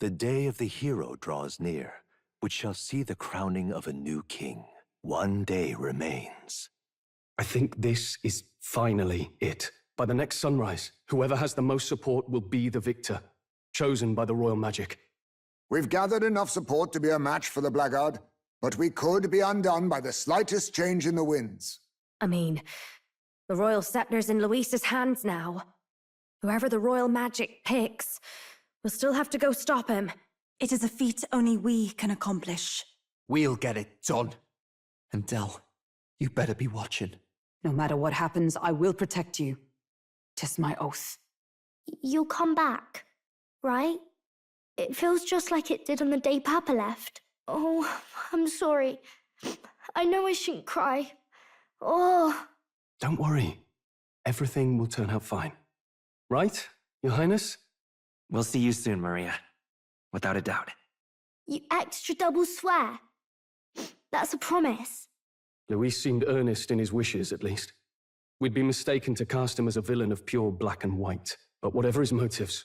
The day of the hero draws near, which shall see the crowning of a new king. One day remains. I think this is finally it. By the next sunrise, whoever has the most support will be the victor, chosen by the royal magic. We've gathered enough support to be a match for the Blackguard, but we could be undone by the slightest change in the winds. I mean, the royal scepter's in Luis's hands now. Whoever the royal magic picks, we'll still have to go stop him. It is a feat only we can accomplish. We'll get it done. And Del, you better be watching. No matter what happens, I will protect you. 'Tis my oath. You'll come back, right? It feels just like it did on the day Papa left. Oh, I'm sorry. I know I shouldn't cry. Oh. Don't worry. Everything will turn out fine. Right, Your Highness? We'll see you soon, Maria. Without a doubt. You extra double swear. That's a promise. Luis seemed earnest in his wishes, at least. We'd be mistaken to cast him as a villain of pure black and white. But whatever his motives,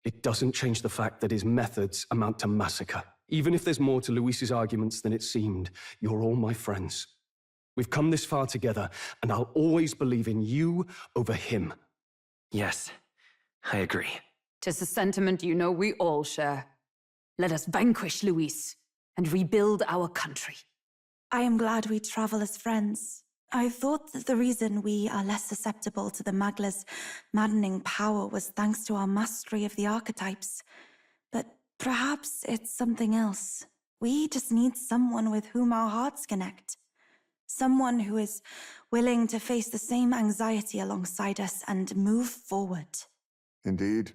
it doesn't change the fact that his methods amount to massacre. Even if there's more to Luis's arguments than it seemed, you're all my friends. We've come this far together, and I'll always believe in you over him. Yes, I agree. 'Tis a sentiment you know we all share. Let us vanquish Luis and rebuild our country. I am glad we travel as friends. I thought that the reason we are less susceptible to the Magla's maddening power was thanks to our mastery of the archetypes. But perhaps it's something else. We just need someone with whom our hearts connect. Someone who is willing to face the same anxiety alongside us and move forward. Indeed.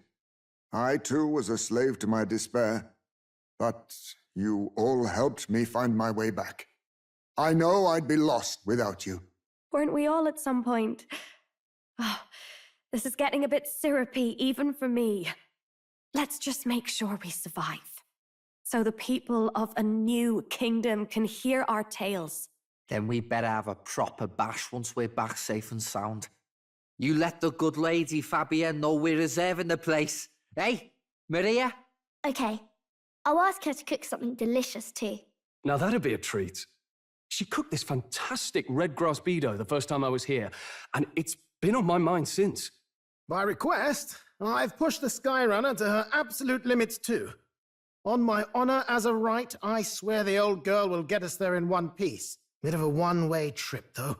I too was a slave to my despair. But you all helped me find my way back. I know I'd be lost without you. Weren't we all at some point? Oh, this is getting a bit syrupy, even for me. Let's just make sure we survive, so the people of a new kingdom can hear our tales. Then we better have a proper bash once we're back safe and sound. You let the good lady Fabia know we're reserving the place. Hey, Maria? Okay. I'll ask her to cook something delicious too. Now that'd be a treat. She cooked this fantastic red grass bedo the first time I was here, and it's been on my mind since. By request, I've pushed the Skyrunner to her absolute limits too. On my honor as a right, I swear the old girl will get us there in one piece. Bit of a one-way trip, though.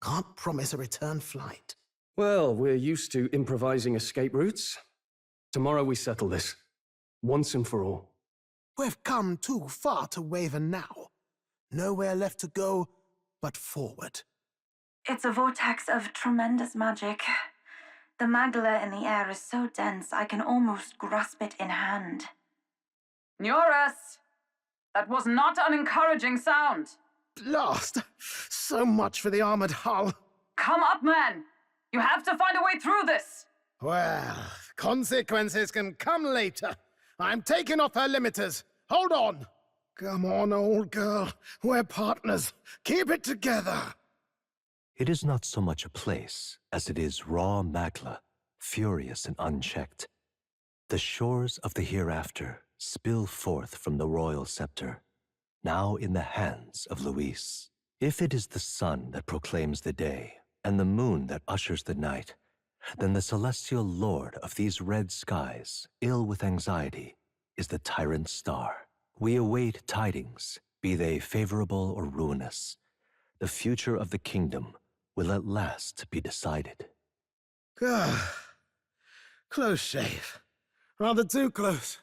Can't promise a return flight. Well, we're used to improvising escape routes. Tomorrow we settle this, once and for all. We've come too far to waver now. Nowhere left to go but forward. It's a vortex of tremendous magic. The Magla in the air is so dense I can almost grasp it in hand. Norris! That was not an encouraging sound. Blast! So much for the armored hull. Come up, man! You have to find a way through this! Well, consequences can come later. I'm taking off her limiters. Hold on! Come on, old girl. We're partners. Keep it together. It is not so much a place as it is raw Magla, furious and unchecked. The shores of the hereafter spill forth from the royal scepter, now in the hands of Luis. If it is the sun that proclaims the day, and the moon that ushers the night, then the celestial lord of these red skies, ill with anxiety, is the tyrant star. We await tidings, be they favorable or ruinous. The future of the kingdom will at last be decided. Close shave. Rather too close.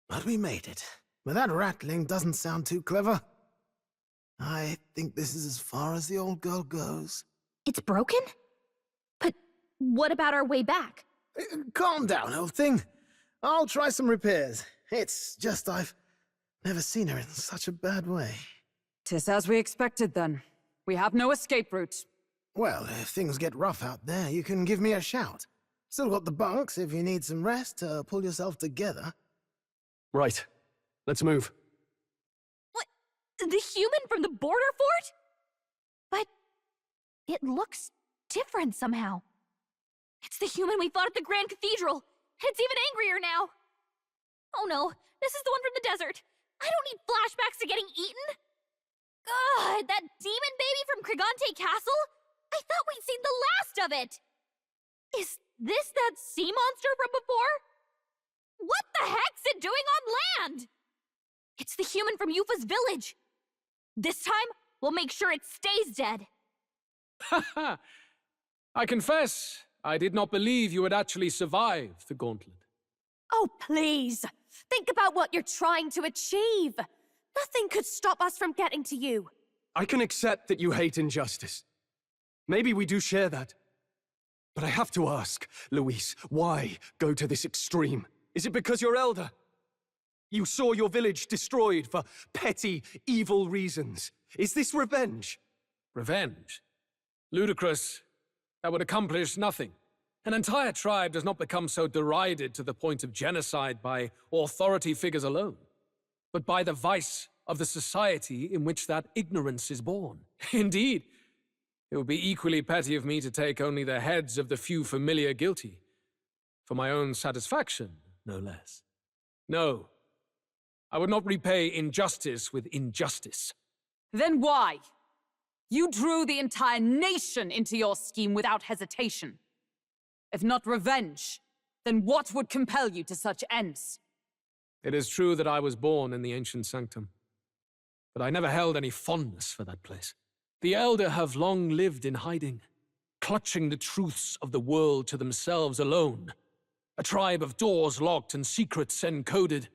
But we made it. But that rattling doesn't sound too clever. I think this is as far as the old girl goes. It's broken? But what about our way back? Calm down, old thing. I'll try some repairs. It's just I've never seen her in such a bad way. 'Tis as we expected, then. We have no escape route. Well, if things get rough out there, you can give me a shout. Still got the bunks if you need some rest to pull yourself together. Right. Let's move. What? The human from the border fort? But it looks different somehow. It's the human we fought at the Grand Cathedral. It's even angrier now. Oh no, this is the one from the desert. I don't need flashbacks to getting eaten. Ugh, that demon baby from Krigante Castle? I thought we'd seen the last of it. Is this that sea monster from before? What the heck's it doing on land? It's the human from Yufa's village. This time, we'll make sure it stays dead. Ha! I confess, I did not believe you would actually survive the gauntlet. Oh, please. Think about what you're trying to achieve. Nothing could stop us from getting to you. I can accept that you hate injustice. Maybe we do share that. But I have to ask, Luis, why go to this extreme? Is it because you're elder? You saw your village destroyed for petty, evil reasons. Is this revenge? Revenge? Ludicrous. That would accomplish nothing. An entire tribe does not become so derided to the point of genocide by authority figures alone, but by the vice of the society in which that ignorance is born. Indeed, it would be equally petty of me to take only the heads of the few familiar guilty, for my own satisfaction, no less. No, I would not repay injustice with injustice. Then why? You drew the entire nation into your scheme without hesitation. If not revenge, then what would compel you to such ends? It is true that I was born in the ancient sanctum, but I never held any fondness for that place. The elder have long lived in hiding, clutching the truths of the world to themselves alone. A tribe of doors locked and secrets encoded.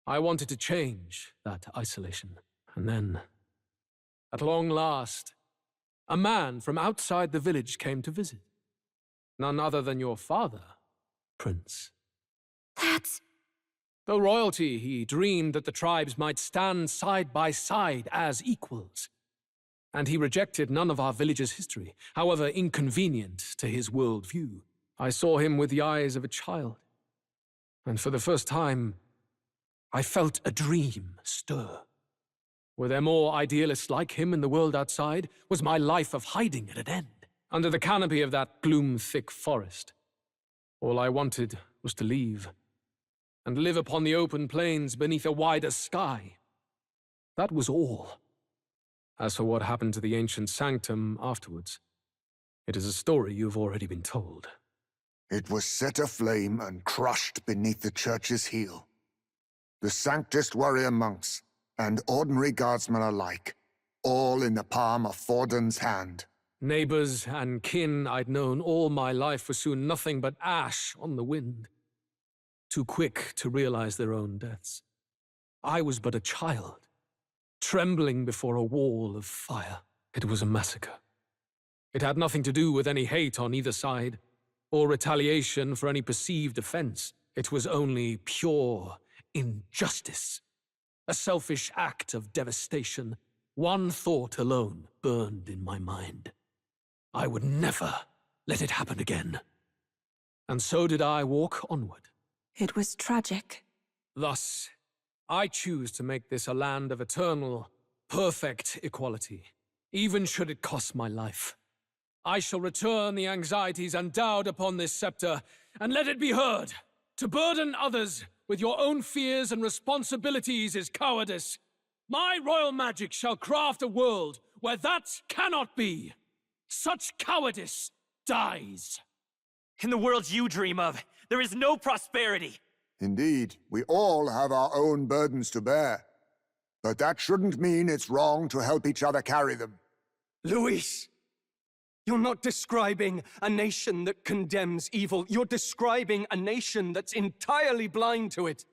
I wanted to change that isolation, and then, at long last, a man from outside the village came to visit. None other than your father, Prince. That's... Though royalty, he dreamed that the tribes might stand side by side as equals. And he rejected none of our village's history, however inconvenient to his worldview. I saw him with the eyes of a child. And for the first time, I felt a dream stir. Were there more idealists like him in the world outside? Was my life of hiding at an end? Under the canopy of that gloom-thick forest, all I wanted was to leave, and live upon the open plains beneath a wider sky. That was all. As for what happened to the ancient sanctum afterwards, it is a story you've already been told. It was set aflame and crushed beneath the church's heel. The Sanctist warrior monks and ordinary guardsmen alike, all in the palm of Forden's hand. Neighbors and kin I'd known all my life were soon nothing but ash on the wind, too quick to realize their own deaths. I was but a child, trembling before a wall of fire. It was a massacre. It had nothing to do with any hate on either side, or retaliation for any perceived offense. It was only pure injustice, a selfish act of devastation. One thought alone burned in my mind. I would never let it happen again. And so did I walk onward. It was tragic. Thus, I choose to make this a land of eternal, perfect equality, even should it cost my life. I shall return the anxieties endowed upon this scepter, and let it be heard. To burden others with your own fears and responsibilities is cowardice. My royal magic shall craft a world where that cannot be. Such cowardice dies. In the world you dream of, there is no prosperity. Indeed, we all have our own burdens to bear. But that shouldn't mean it's wrong to help each other carry them. Luis, you're not describing a nation that condemns evil. You're describing a nation that's entirely blind to it.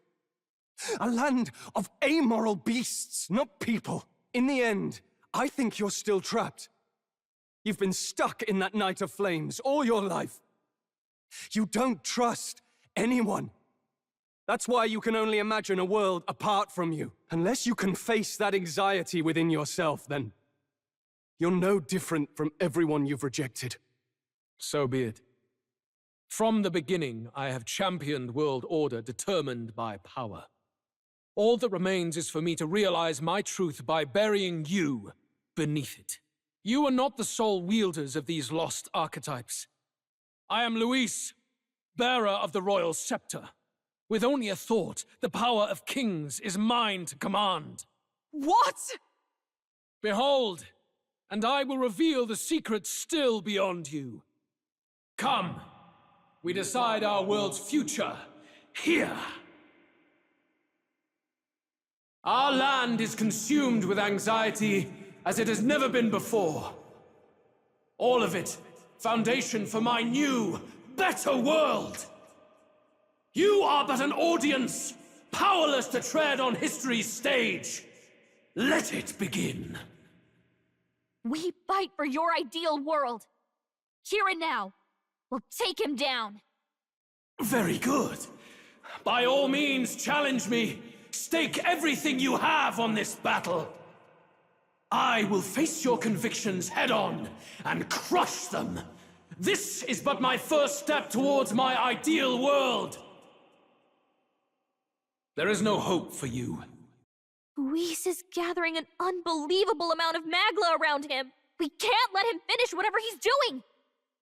A land of amoral beasts, not people. In the end, I think you're still trapped. You've been stuck in that night of flames all your life. You don't trust anyone. That's why you can only imagine a world apart from you. Unless you can face that anxiety within yourself, then you're no different from everyone you've rejected. So be it. From the beginning, I have championed world order determined by power. All that remains is for me to realize my truth by burying you beneath it. You are not the sole wielders of these lost archetypes. I am Luis, bearer of the royal scepter. With only a thought, the power of kings is mine to command. What? Behold, and I will reveal the secret still beyond you. Come, we decide our world's future here. Our land is consumed with anxiety as it has never been before. All of it, foundation for my new, better world. You are but an audience, powerless to tread on history's stage. Let it begin. We fight for your ideal world. Here and now. We'll take him down. Very good. By all means, challenge me. Stake everything you have on this battle. I will face your convictions head-on and crush them. This is but my first step towards my ideal world. There is no hope for you. Luis is gathering an unbelievable amount of magla around him. We can't let him finish whatever he's doing.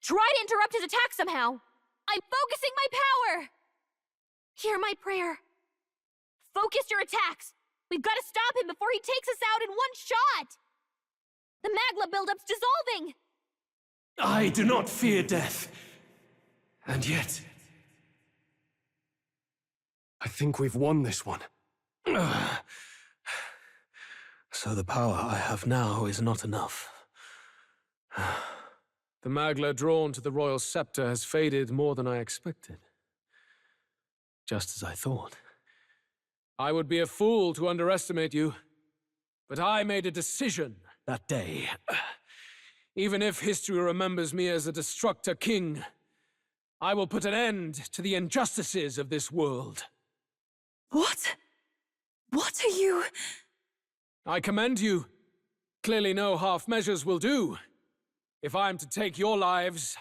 Try to interrupt his attack somehow. I'm focusing my power. Hear my prayer. Focus your attacks. We've got to stop him before he takes us out in one shot. The magla buildup's dissolving. I do not fear death. And yet... I think we've won this one. So the power I have now is not enough. The magla drawn to the royal scepter has faded more than I expected. Just as I thought. I would be a fool to underestimate you, but I made a decision that day. Even if history remembers me as a destructor king, I will put an end to the injustices of this world. What? What are you... I commend you. Clearly no half measures will do. If I am to take your lives,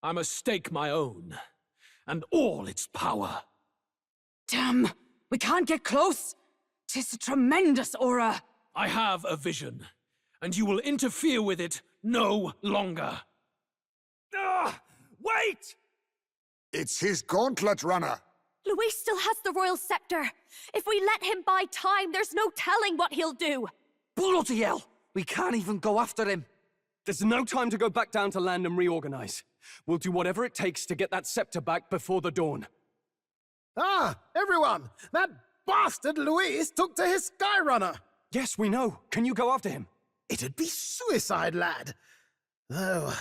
I must stake my own, and all its power. Damn, we can't get close. 'Tis a tremendous aura. I have a vision, and you will interfere with it no longer. Wait! It's his gauntlet runner. Luis still has the royal scepter. If we let him buy time, there's no telling what he'll do. Bloody hell! We can't even go after him. There's no time to go back down to land and reorganize. We'll do whatever it takes to get that scepter back before the dawn. Ah, everyone! That bastard Luis took to his Skyrunner! Yes, we know. Can you go after him? It'd be suicide, lad. Though,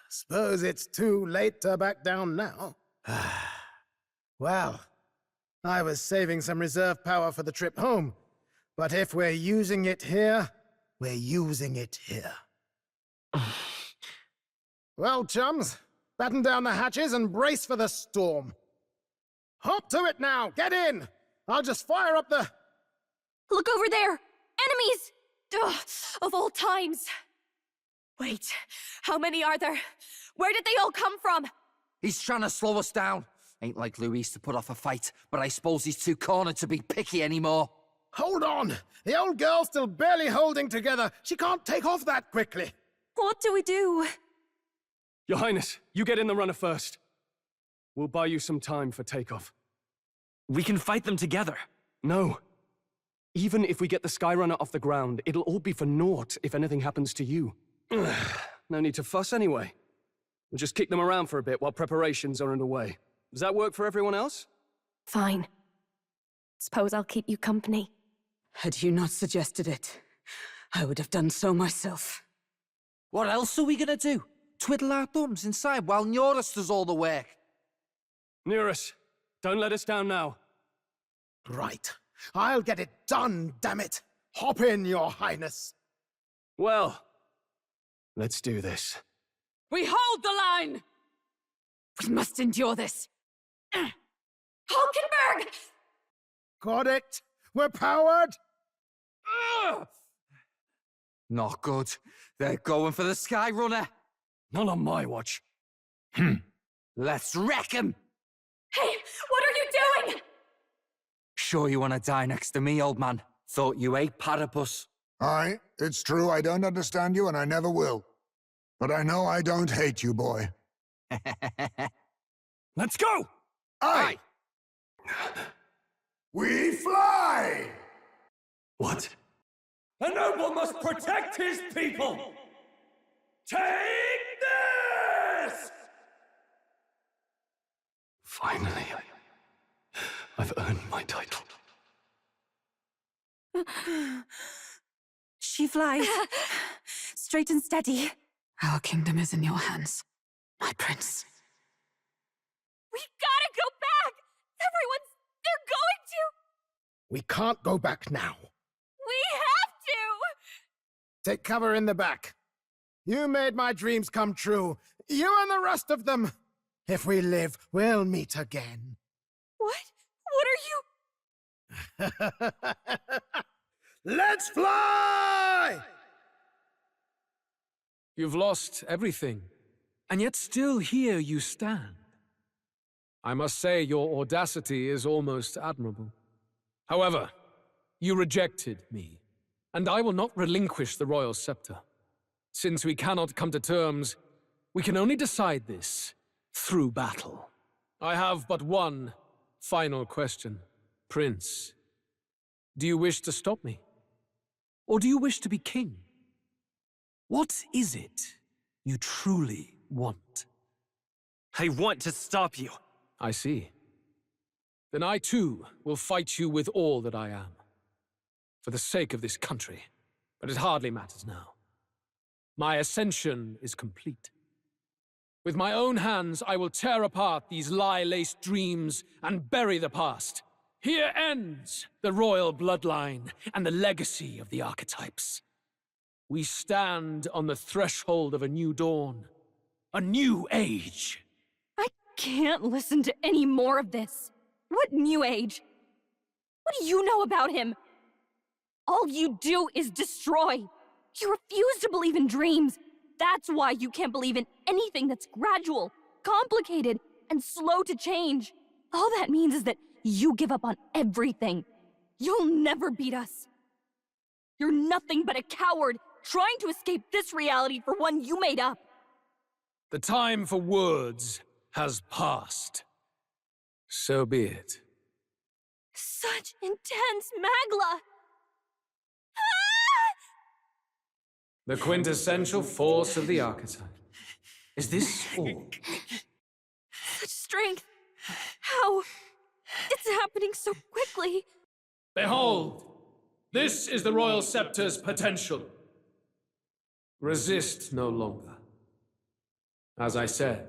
suppose it's too late to back down now. Well, I was saving some reserve power for the trip home. But if we're using it here, we're using it here. Well, chums, batten down the hatches and brace for the storm. Hop to it now! Get in! I'll just fire up the... Look over there! Enemies! Ugh, of all times! Wait, how many are there? Where did they all come from? He's trying to slow us down. Ain't like Luis to put off a fight, but I suppose he's too cornered to be picky anymore. Hold on! The old girl's still barely holding together. She can't take off that quickly. What do we do? Your Highness, you get in the runner first. We'll buy you some time for takeoff. We can fight them together. No. Even if we get the Skyrunner off the ground, it'll all be for naught if anything happens to you. No need to fuss anyway. We'll just kick them around for a bit while preparations are underway. Does that work for everyone else? Fine. Suppose I'll keep you company. Had you not suggested it, I would have done so myself. What else are we gonna do? Twiddle our thumbs inside while Norris does all the work? Nearus, don't let us down now. Right. I'll get it done, damn it! Hop in, Your Highness! Well, let's do this. We hold the line! We must endure this. Hulkenberg! Got it! We're powered! Not good. They're going for the Skyrunner. Not on my watch. Let's wreck him! Hey, what are you doing? Sure you want to die next to me, old man? Thought you ate platypus. Aye, it's true I don't understand you and I never will. But I know I don't hate you, boy. Let's go! Aye! We fly! What? A noble must protect his people! Take this! Finally, I've earned my title. She flies. Straight and steady. Our kingdom is in your hands, my prince. We've gotta go back! They're going to! We can't go back now. We have to! Take cover in the back. You made my dreams come true. You and the rest of them. If we live, we'll meet again. What? What are you? Let's fly! You've lost everything, and yet still here you stand. I must say your audacity is almost admirable. However, you rejected me, and I will not relinquish the royal scepter. Since we cannot come to terms, we can only decide this through battle. I have but one final question. Prince, do you wish to stop me? Or do you wish to be king? What is it you truly want? I want to stop you. I see. Then I too will fight you with all that I am. For the sake of this country. But it hardly matters now. My ascension is complete. With my own hands, I will tear apart these lie-laced dreams and bury the past. Here ends the royal bloodline and the legacy of the archetypes. We stand on the threshold of a new dawn, a new age. I can't listen to any more of this. What new age? What do you know about him? All you do is destroy. You refuse to believe in dreams. That's why you can't believe in anything that's gradual, complicated, and slow to change. All that means is that you give up on everything. You'll never beat us. You're nothing but a coward trying to escape this reality for one you made up. The time for words has passed. So be it. Such intense Magla! The quintessential force of the archetype. Is this all? Such strength! How? It's happening so quickly. Behold! This is the royal scepter's potential. Resist no longer. As I said,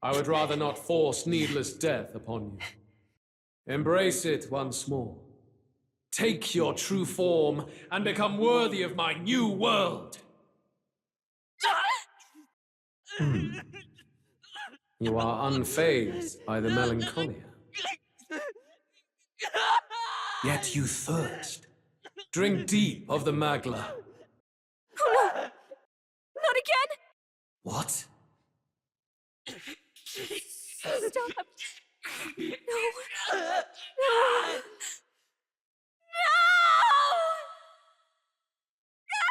I would rather not force needless death upon you. Embrace it once more. Take your true form and become worthy of my new world. You are unfazed by the melancholia. Yet you thirst. Drink deep of the Magla. Oh no! Not again! What? Stop! No! No! No!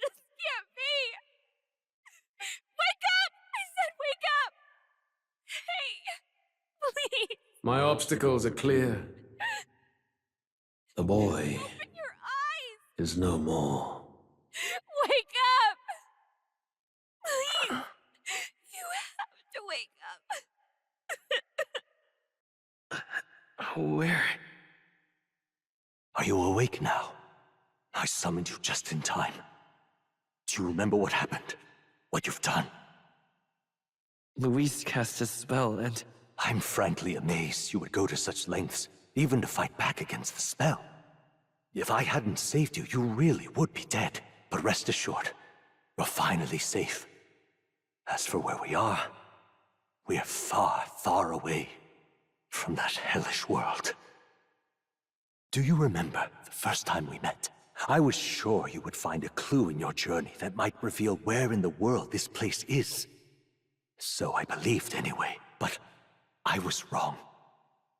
This can't be! Wake up! I said wake up! Hey! Please! My obstacles are clear. The boy Open your eyes! is no more. Wake up! Please! You have to wake up. Where? Are you awake now? I summoned you just in time. Do you remember what happened? What you've done? Louise cast a spell and... I'm frankly amazed you would go to such lengths, even to fight back against the spell. If I hadn't saved you, you really would be dead. But rest assured, you're finally safe. As for where we are far, far away from that hellish world. Do you remember the first time we met? I was sure you would find a clue in your journey that might reveal where in the world this place is. So I believed anyway, but I was wrong.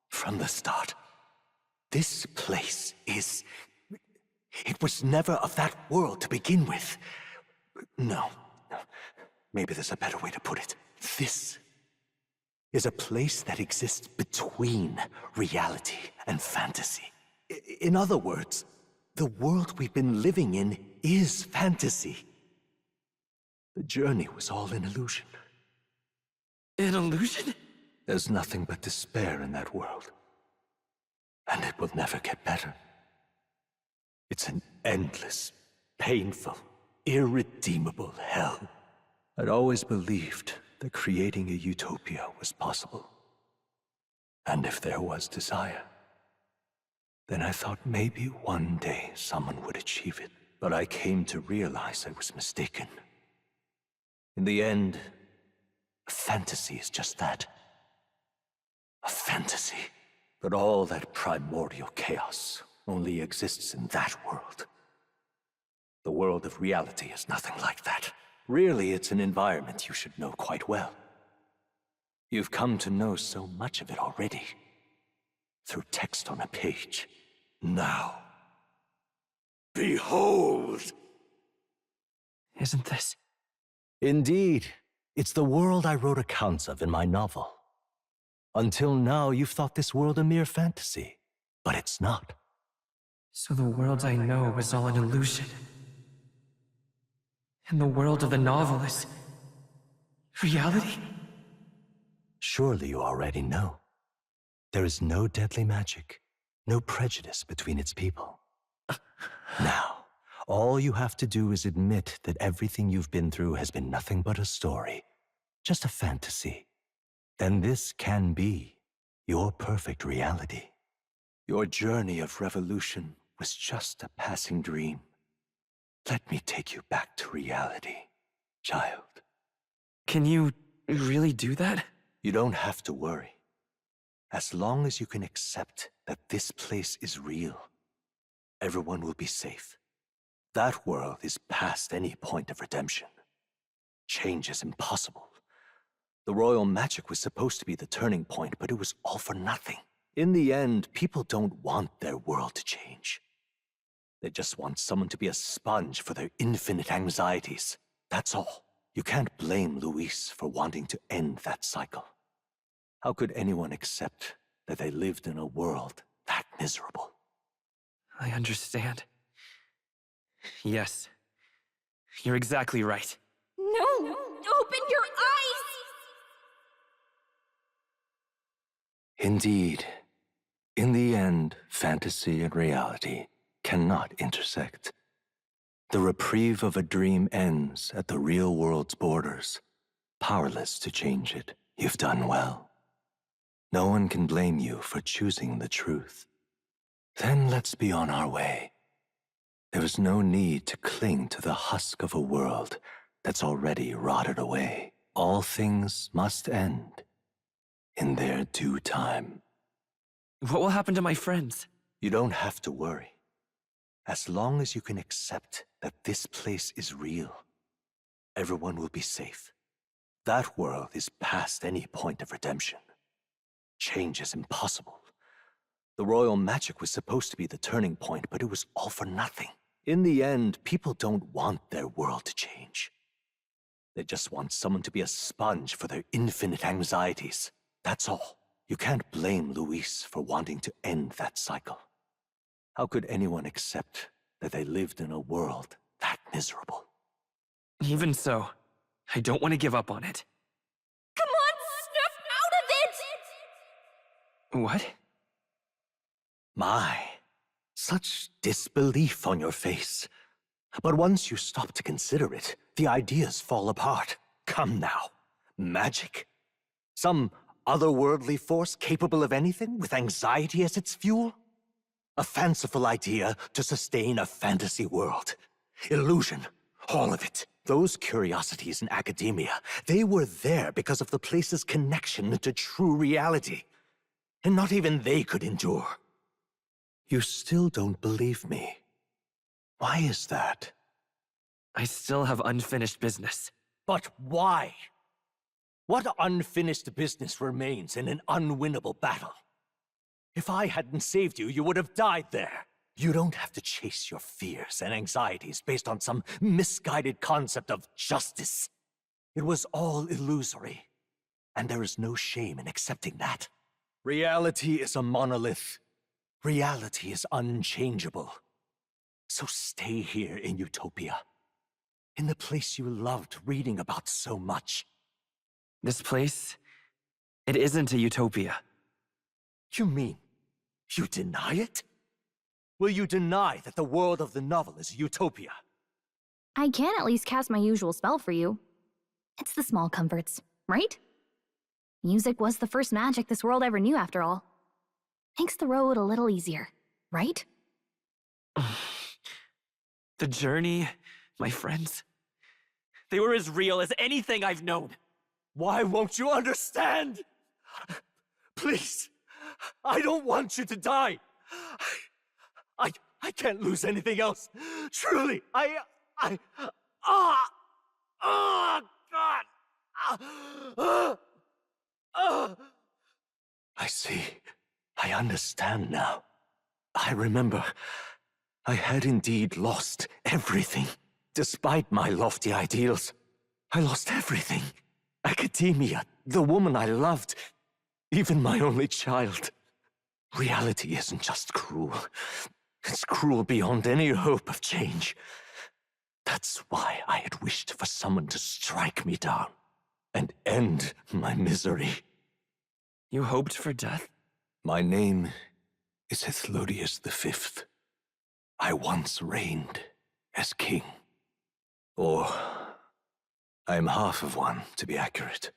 From the start. This place is... It was never of that world to begin with. No. Maybe there's a better way to put it. This is a place that exists between reality and fantasy. In other words, the world we've been living in is fantasy. The journey was all an illusion. An illusion? There's nothing but despair in that world. And it will never get better. It's an endless, painful, irredeemable hell. I'd always believed that creating a utopia was possible. And if there was desire, then I thought maybe one day someone would achieve it. But I came to realize I was mistaken. In the end, a fantasy is just that. A fantasy. But all that primordial chaos only exists in that world. The world of reality is nothing like that. Really, it's an environment you should know quite well. You've come to know so much of it already. Through text on a page. Now, behold! Isn't this? Indeed. It's the world I wrote accounts of in my novel. Until now, you've thought this world a mere fantasy. But it's not. So the world I know was all an illusion. And the world of the novel is reality? Surely you already know. There is no deadly magic, no prejudice between its people. Now, all you have to do is admit that everything you've been through has been nothing but a story, just a fantasy. Then this can be your perfect reality. Your journey of revolution was just a passing dream. Let me take you back to reality, child. Can you really do that? You don't have to worry. As long as you can accept that this place is real, everyone will be safe. That world is past any point of redemption. Change is impossible. The royal magic was supposed to be the turning point, but it was all for nothing. In the end, people don't want their world to change. They just want someone to be a sponge for their infinite anxieties. That's all. You can't blame Luis for wanting to end that cycle. How could anyone accept that they lived in a world that miserable? I understand. Yes. You're exactly right. No! Open your eyes! Indeed. In the end, fantasy and reality cannot intersect. The reprieve of a dream ends at the real world's borders, powerless to change it. You've done well. No one can blame you for choosing the truth. Then let's be on our way. There is no need to cling to the husk of a world that's already rotted away. All things must end in their due time. What will happen to my friends? You don't have to worry. As long as you can accept that this place is real, everyone will be safe. That world is past any point of redemption. Change is impossible. The royal magic was supposed to be the turning point, but it was all for nothing. In the end, people don't want their world to change. They just want someone to be a sponge for their infinite anxieties. That's all. You can't blame Luis for wanting to end that cycle. How could anyone accept that they lived in a world that miserable? Even so, I don't want to give up on it. Come on, snap out of it! What? My, such disbelief on your face. But once you stop to consider it, the ideas fall apart. Come now. Magic? Some otherworldly force capable of anything with anxiety as its fuel? A fanciful idea to sustain a fantasy world. Illusion. All of it. Those curiosities in academia, they were there because of the place's connection to true reality. And not even they could endure. You still don't believe me. Why is that? I still have unfinished business. But why? What unfinished business remains in an unwinnable battle? If I hadn't saved you, you would have died there. You don't have to chase your fears and anxieties based on some misguided concept of justice. It was all illusory. and there is no shame in accepting that. Reality is a monolith. Reality is unchangeable. So stay here in Utopia, in the place you loved reading about so much. This place, it isn't a utopia. You mean you deny it? Will you deny that the world of the novel is a utopia? I can at least cast my usual spell for you. It's the small comforts, right? Music was the first magic this world ever knew, after all. Makes the road a little easier, right? The journey, my friends. They were as real as anything I've known. Why won't you understand? Please, I don't want you to die. I can't lose anything else. Truly, God. I see. I understand now. I remember. I had indeed lost everything. Despite my lofty ideals, I lost everything. Academia, the woman I loved, even my only child. Reality isn't just cruel. It's cruel beyond any hope of change. That's why I had wished for someone to strike me down and end my misery. You hoped for death? My name is Hethlodius V. I once reigned as king. Or, I am half of one, to be accurate.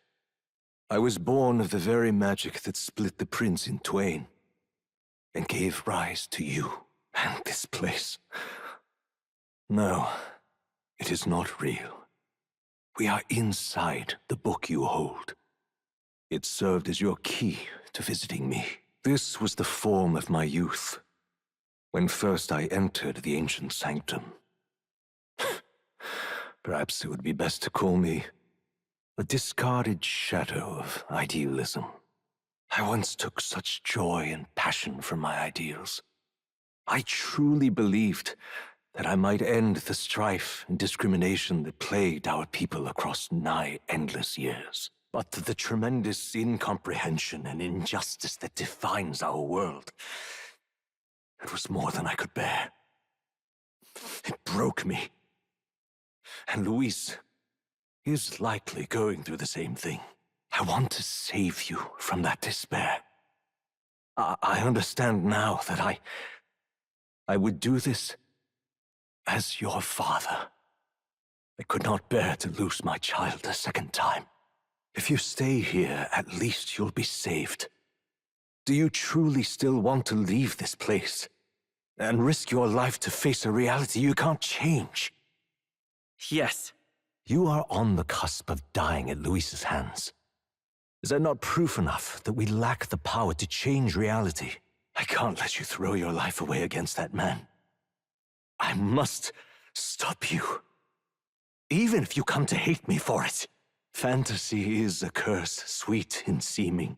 I was born of the very magic that split the prince in twain, and gave rise to you and this place. No, it is not real. We are inside the book you hold. It served as your key to visiting me. This was the form of my youth, when first I entered the ancient sanctum. Perhaps it would be best to call me a discarded shadow of idealism. I once took such joy and passion from my ideals. I truly believed that I might end the strife and discrimination that plagued our people across nigh endless years. But the tremendous incomprehension and injustice that defines our world, it was more than I could bear. It broke me. And Luis is likely going through the same thing. I want to save you from that despair. I understand now that I would do this as your father. I could not bear to lose my child a second time. If you stay here, at least you'll be saved. Do you truly still want to leave this place and risk your life to face a reality you can't change? Yes. You are on the cusp of dying at Luis's hands. Is that not proof enough that we lack the power to change reality? I can't let you throw your life away against that man. I must stop you. Even if you come to hate me for it. Fantasy is a curse, sweet in seeming.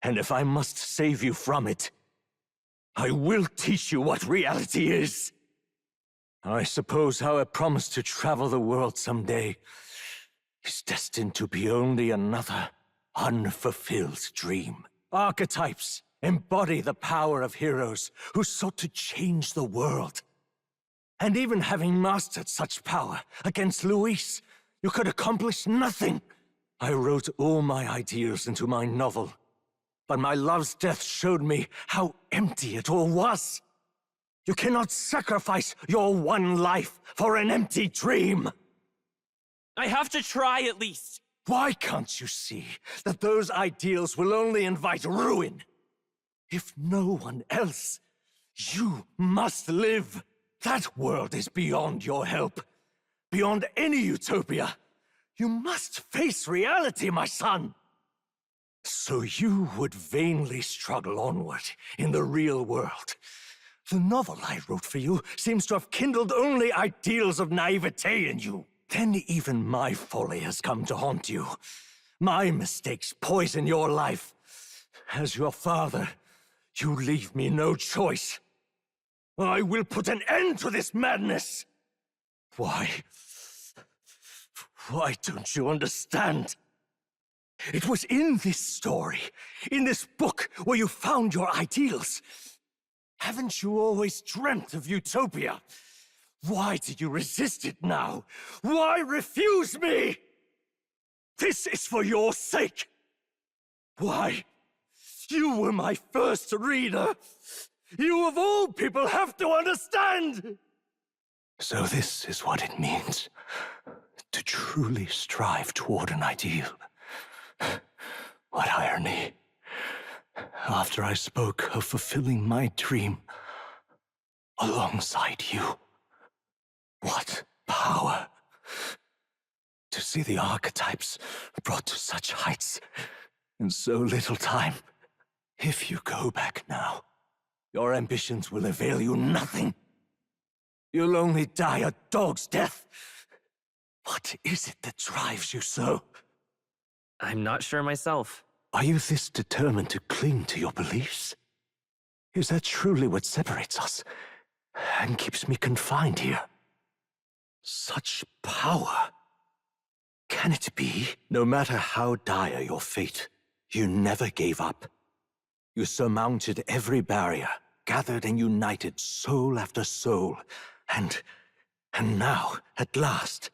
And if I must save you from it, I will teach you what reality is. I suppose our promise to travel the world someday is destined to be only another unfulfilled dream. Archetypes embody the power of heroes who sought to change the world. And even having mastered such power against Luis, you could accomplish nothing. I wrote all my ideals into my novel, but my love's death showed me how empty it all was. You cannot sacrifice your one life for an empty dream. I have to try at least. Why can't you see that those ideals will only invite ruin? If no one else, you must live. That world is beyond your help. Beyond any utopia. You must face reality, my son. So you would vainly struggle onward in the real world. The novel I wrote for you seems to have kindled only ideals of naivete in you. Then even my folly has come to haunt you. My mistakes poison your life. As your father, you leave me no choice. I will put an end to this madness. Why don't you understand? It was in this story, in this book, where you found your ideals. Haven't you always dreamt of utopia? Why do you resist it now? Why refuse me? This is for your sake. Why? You were my first reader. You of all people have to understand! So this is what it means to truly strive toward an ideal. What irony. After I spoke of fulfilling my dream alongside you. What power. To see the archetypes brought to such heights in so little time. If you go back now, your ambitions will avail you nothing. You'll only die a dog's death. What is it that drives you so? I'm not sure myself. Are you this determined to cling to your beliefs? Is that truly what separates us and keeps me confined here? Such power. Can it be? No matter how dire your fate, you never gave up. You surmounted every barrier, gathered and united soul after soul, and now, at last,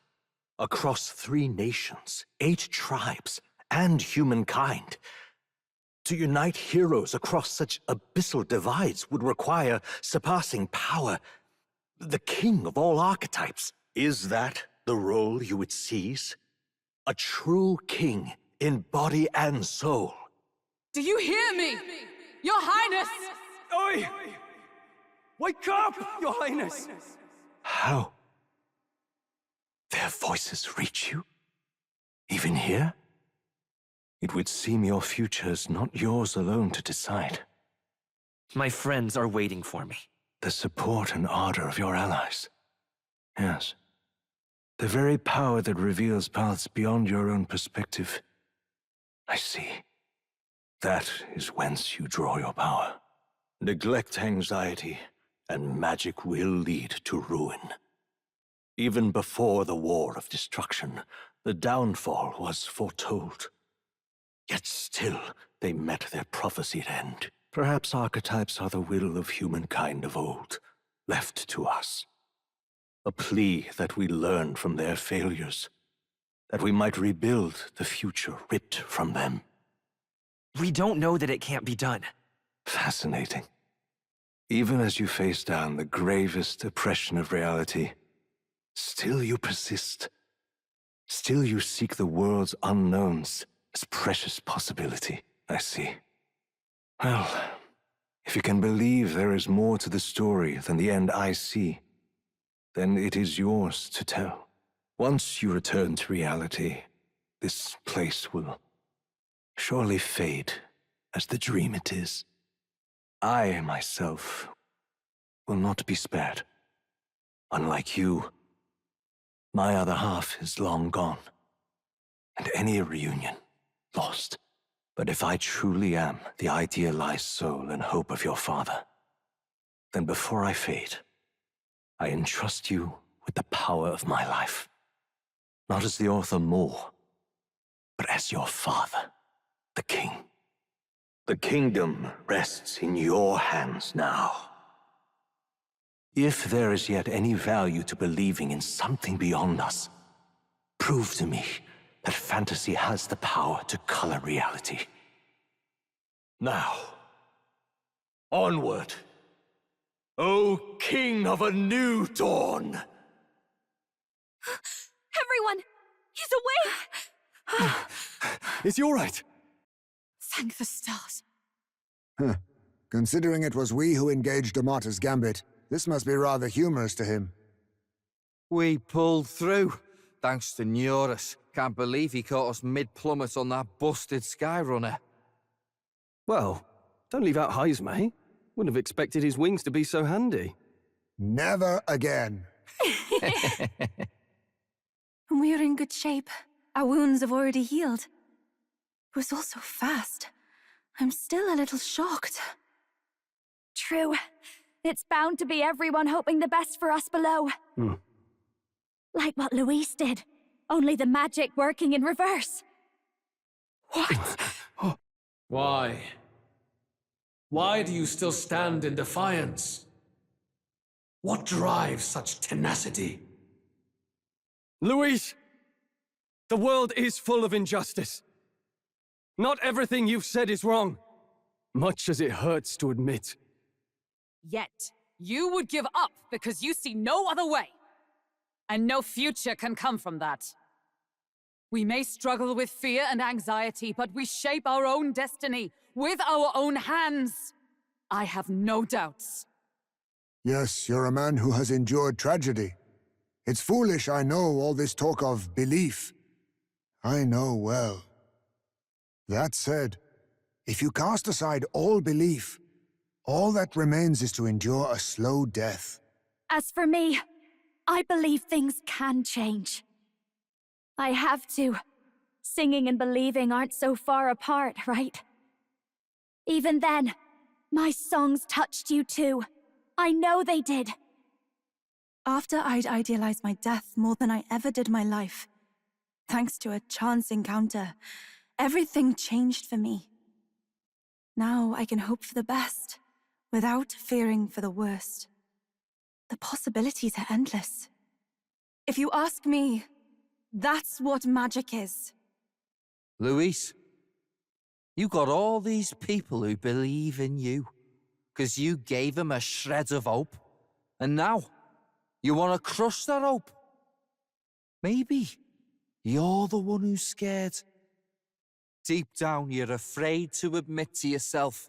across 3 nations, 8 tribes, and humankind. To unite heroes across such abyssal divides would require surpassing power. The king of all archetypes. Is that the role you would seize? A true king in body and soul. Do you hear me? Your Highness! Oi! Wake up, Your Highness! How? Their voices reach you? Even here? It would seem your future is not yours alone to decide. My friends are waiting for me. The support and ardor of your allies. Yes. The very power that reveals paths beyond your own perspective. I see. That is whence you draw your power. Neglect anxiety, and magic will lead to ruin. Even before the war of destruction, the downfall was foretold. Yet still, they met their prophesied end. Perhaps archetypes are the will of humankind of old, left to us. A plea that we learn from their failures, that we might rebuild the future ripped from them. We don't know that it can't be done. Fascinating. Even as you face down the gravest oppression of reality, still you persist. Still you seek the world's unknowns as precious possibility. I see. Well, if you can believe there is more to the story than the end I see, then it is yours to tell. Once you return to reality, this place will surely fade as the dream it is. I, myself, will not be spared. Unlike you, my other half is long gone, and any reunion lost. But if I truly am the idealized soul and hope of your father, then before I fade, I entrust you with the power of my life. Not as the author more, but as your father, the king. The kingdom rests in your hands now. If there is yet any value to believing in something beyond us, prove to me that fantasy has the power to color reality. Now, onward, O King of a new dawn! Everyone! He's awake! Is he all right? Thank the stars. Huh. Considering it was we who engaged Amata's gambit, this must be rather humorous to him. We pulled through, thanks to Neurus. Can't believe he caught us mid-plummet on that busted Skyrunner. Well, don't leave out Heismay. Wouldn't have expected his wings to be so handy. Never again. We're in good shape. Our wounds have already healed. It was all so fast. I'm still a little shocked. True. It's bound to be everyone hoping the best for us below. Like what Luis did. Only the magic working in reverse. What? Why? Why do you still stand in defiance? What drives such tenacity? Luis! The world is full of injustice. Not everything you've said is wrong, much as it hurts to admit. Yet, you would give up because you see no other way. And no future can come from that. We may struggle with fear and anxiety, but we shape our own destiny with our own hands. I have no doubts. Yes, you're a man who has endured tragedy. It's foolish, I know, all this talk of belief. I know well. That said, if you cast aside all belief, all that remains is to endure a slow death. As for me, I believe things can change. I have to. Singing and believing aren't so far apart, right? Even then, my songs touched you too. I know they did. After I'd idealized my death more than I ever did my life, thanks to a chance encounter, everything changed for me. Now I can hope for the best, without fearing for the worst. The possibilities are endless. If you ask me, that's what magic is. Luis, you got all these people who believe in you, because you gave them a shred of hope. And now, you want to crush that hope. Maybe you're the one who's scared. Deep down, you're afraid to admit to yourself,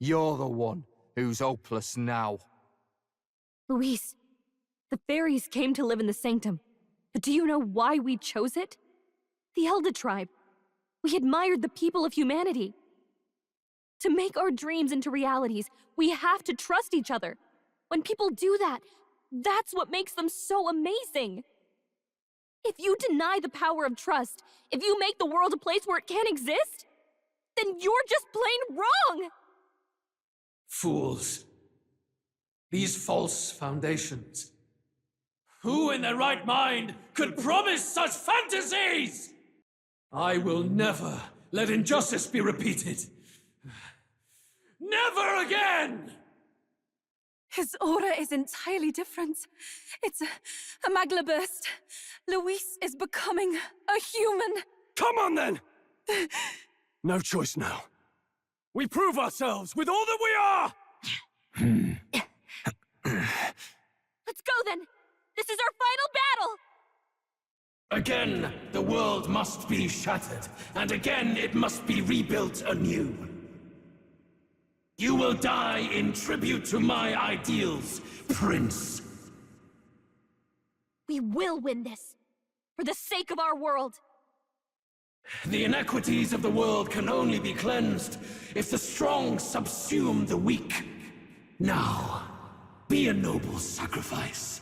you're the one who's hopeless now. Luis, the fairies came to live in the Sanctum. But do you know why we chose it? The Elder Tribe. We admired the people of humanity. To make our dreams into realities, we have to trust each other. When people do that, that's what makes them so amazing. If you deny the power of trust, if you make the world a place where it can't exist, then you're just plain wrong! Fools. These false foundations. Who in their right mind could promise such fantasies? I will never let injustice be repeated. Never again! His aura is entirely different. It's a magla burst. Luis is becoming a human. Come on, then! No choice now. We prove ourselves with all that we are! Let's go, then! This is our final battle! Again, the world must be shattered, and again it must be rebuilt anew. You will die in tribute to my ideals, Prince. We will win this. For the sake of our world. The inequities of the world can only be cleansed if the strong subsume the weak. Now, be a noble sacrifice.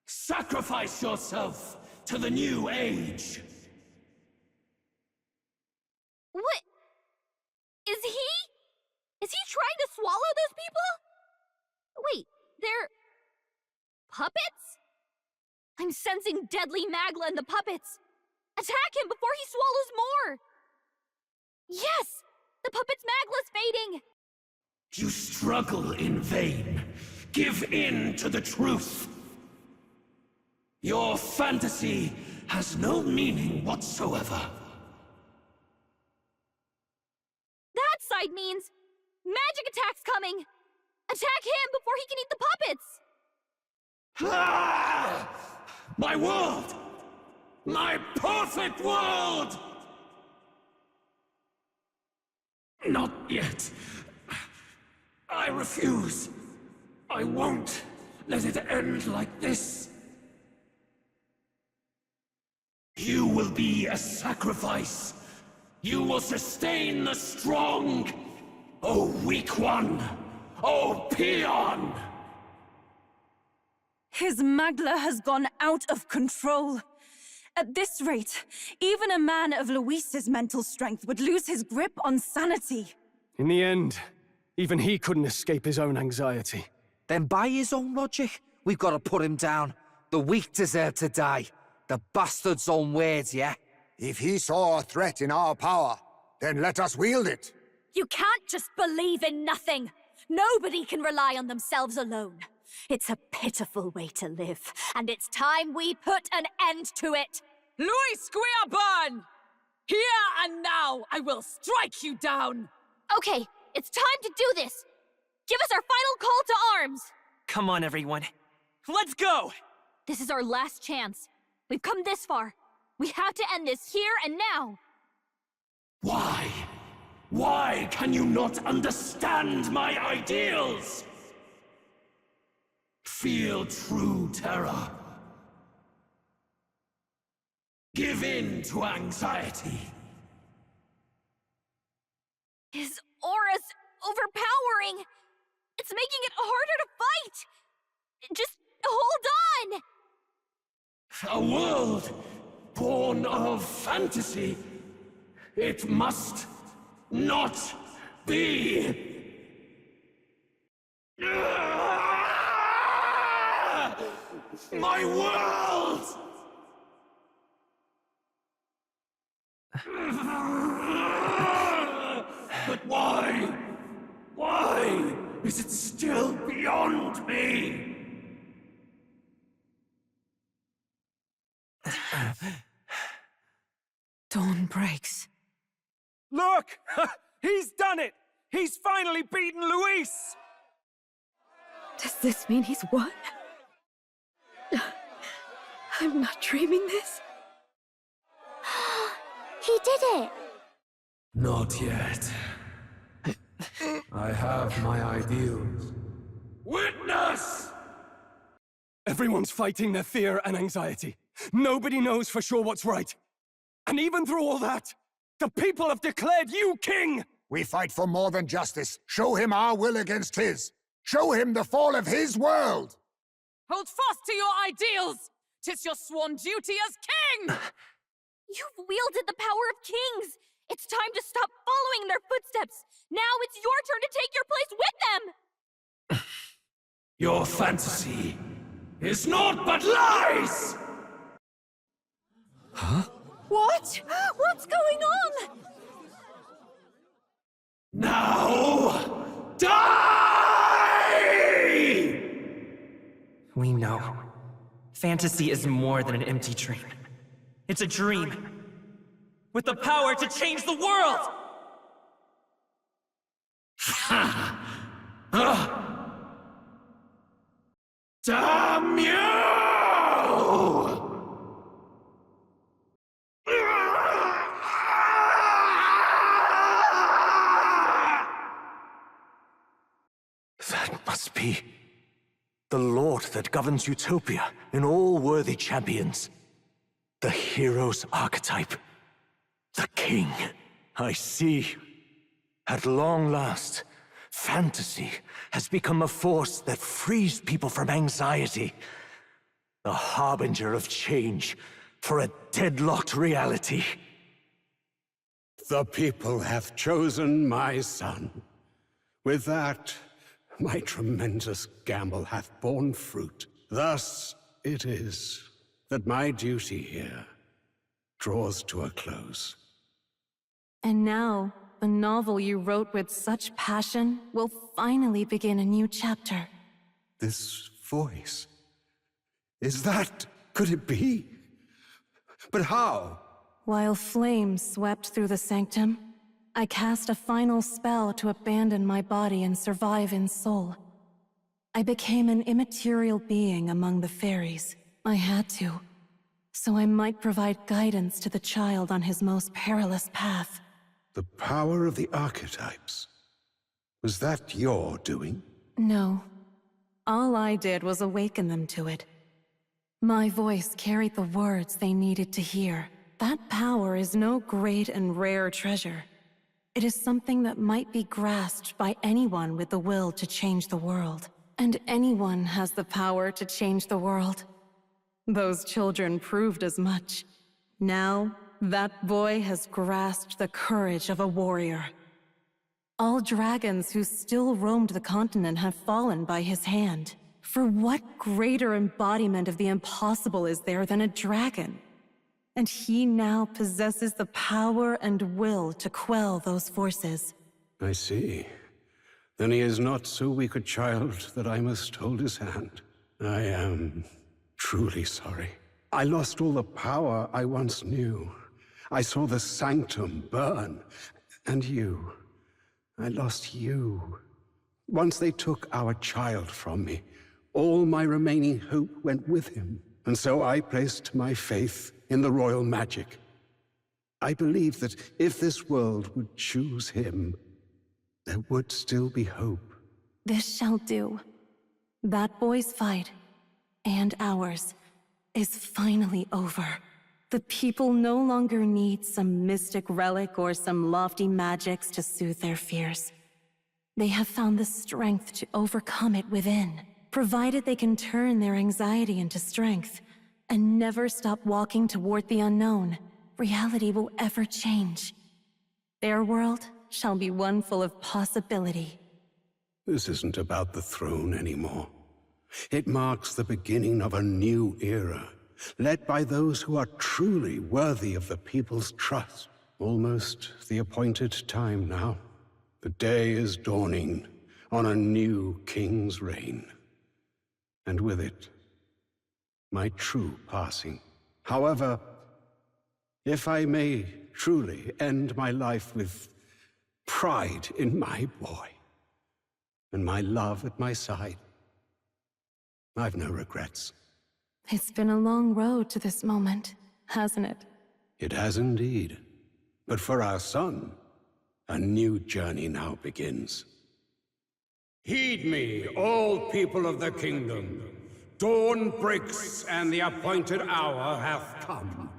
Sacrifice yourself to the new age. What? Is he trying to swallow those people? Wait, they're... puppets? I'm sensing deadly magla in the puppets. Attack him before he swallows more! Yes! The puppet's magla's fading! You struggle in vain. Give in to the truth. Your fantasy has no meaning whatsoever. That side means magic attack's coming! Attack him before he can eat the puppets! Ah! My world! My perfect world! Not yet. I refuse. I won't let it end like this. You will be a sacrifice. You will sustain the strong. O weak one! O peon! His magla has gone out of control. At this rate, even a man of Luis's mental strength would lose his grip on sanity. In the end, even he couldn't escape his own anxiety. Then by his own logic, we've got to put him down. The weak deserve to die. The bastard's own words, yeah? If he saw a threat in our power, then let us wield it. You can't just believe in nothing. Nobody can rely on themselves alone. It's a pitiful way to live, and it's time we put an end to it. Luis Guiaban! Here and now, I will strike you down! Okay, it's time to do this. Give us our final call to arms. Come on, everyone. Let's go! This is our last chance. We've come this far. We have to end this here and now. Why? Why can you not understand my ideals? Feel true terror. Give in to anxiety. His aura's overpowering. It's making it harder to fight. Just hold on. A world born of fantasy. It must not be. My world! But why? Why is it still beyond me? Dawn breaks. Look! He's done it! He's finally beaten Luis! Does this mean he's won? I'm not dreaming this. He did it! Not yet. I have my ideals. Witness! Everyone's fighting their fear and anxiety. Nobody knows for sure what's right. And even through all that, the people have declared you king! We fight for more than justice. Show him our will against his. Show him the fall of his world! Hold fast to your ideals! 'Tis your sworn duty as king! You've wielded the power of kings. It's time to stop following their footsteps. Now it's your turn to take your place with them! Your fantasy is naught but lies! Huh? What? What's going on? Now, die! We know. Fantasy is more than an empty dream. It's a dream. With the power to change the world! Damn you! That must be the Lord that governs Utopia in all worthy champions. The hero's archetype. The king. I see. At long last, fantasy has become a force that frees people from anxiety. A harbinger of change for a deadlocked reality. The people have chosen my son. With that, my tremendous gamble hath borne fruit. Thus it is that my duty here draws to a close. And now, the novel you wrote with such passion will finally begin a new chapter. This voice... could it be? But how? While flames swept through the sanctum, I cast a final spell to abandon my body and survive in soul. I became an immaterial being among the fairies. I had to, so I might provide guidance to the child on his most perilous path. The power of the archetypes. Was that your doing? No. All I did was awaken them to it. My voice carried the words they needed to hear. That power is no great and rare treasure. It is something that might be grasped by anyone with the will to change the world. And anyone has the power to change the world. Those children proved as much. Now, that boy has grasped the courage of a warrior. All dragons who still roamed the continent have fallen by his hand. For what greater embodiment of the impossible is there than a dragon? and he now possesses the power and will to quell those forces. I see. Then he is not so weak a child that I must hold his hand. I am truly sorry. I lost all the power I once knew. I saw the sanctum burn. And you. I lost you. Once they took our child from me, all my remaining hope went with him. And so I placed my faith in the royal magic. I believed that if this world would choose him, there would still be hope. This shall do. That boy's fight, and ours, is finally over. The people no longer need some mystic relic or some lofty magics to soothe their fears. They have found the strength to overcome it within, provided they can turn their anxiety into strength and never stop walking toward the unknown. Reality will ever change. Their world shall be one full of possibility. This isn't about the throne anymore. It marks the beginning of a new era, led by those who are truly worthy of the people's trust. Almost the appointed time now. The day is dawning on a new king's reign. And with it, my true passing. However, if I may truly end my life with pride in my boy, and my love at my side, I've no regrets. It's been a long road to this moment, hasn't it? It has indeed. But for our son, a new journey now begins. Heed me, all people of the kingdom. Dawn breaks, and the appointed hour hath come.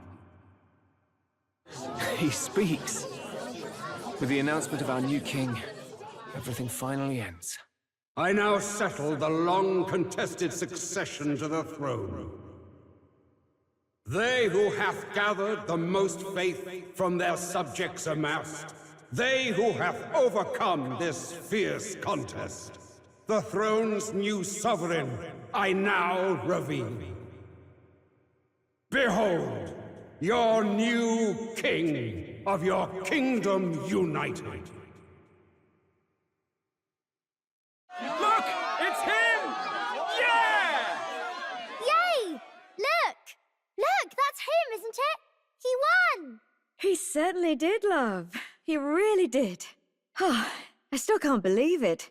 He speaks. With the announcement of our new king, everything finally ends. I now settle the long-contested succession to the throne. They who hath gathered the most faith from their subjects amassed, they who have overcome this fierce contest, the throne's new sovereign, I now reveal. Behold, your new king of your kingdom united. Look! It's him! Yeah! Yay! Look! Look, that's him, isn't it? He won! He certainly did, love. He really did. Oh, I still can't believe it.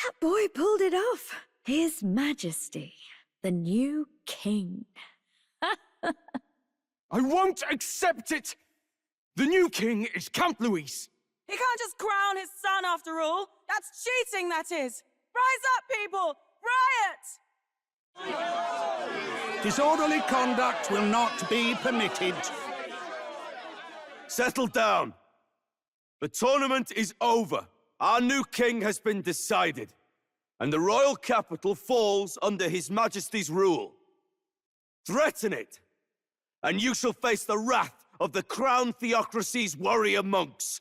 That boy pulled it off. His Majesty, the new king. I won't accept it! The new king is Count Luis. He can't just crown his son after all. That's cheating, that is. Rise up, people! Riot! Disorderly conduct will not be permitted. Settle down. The tournament is over. Our new king has been decided, and the royal capital falls under His Majesty's rule. Threaten it, and you shall face the wrath of the Crown Theocracy's warrior monks.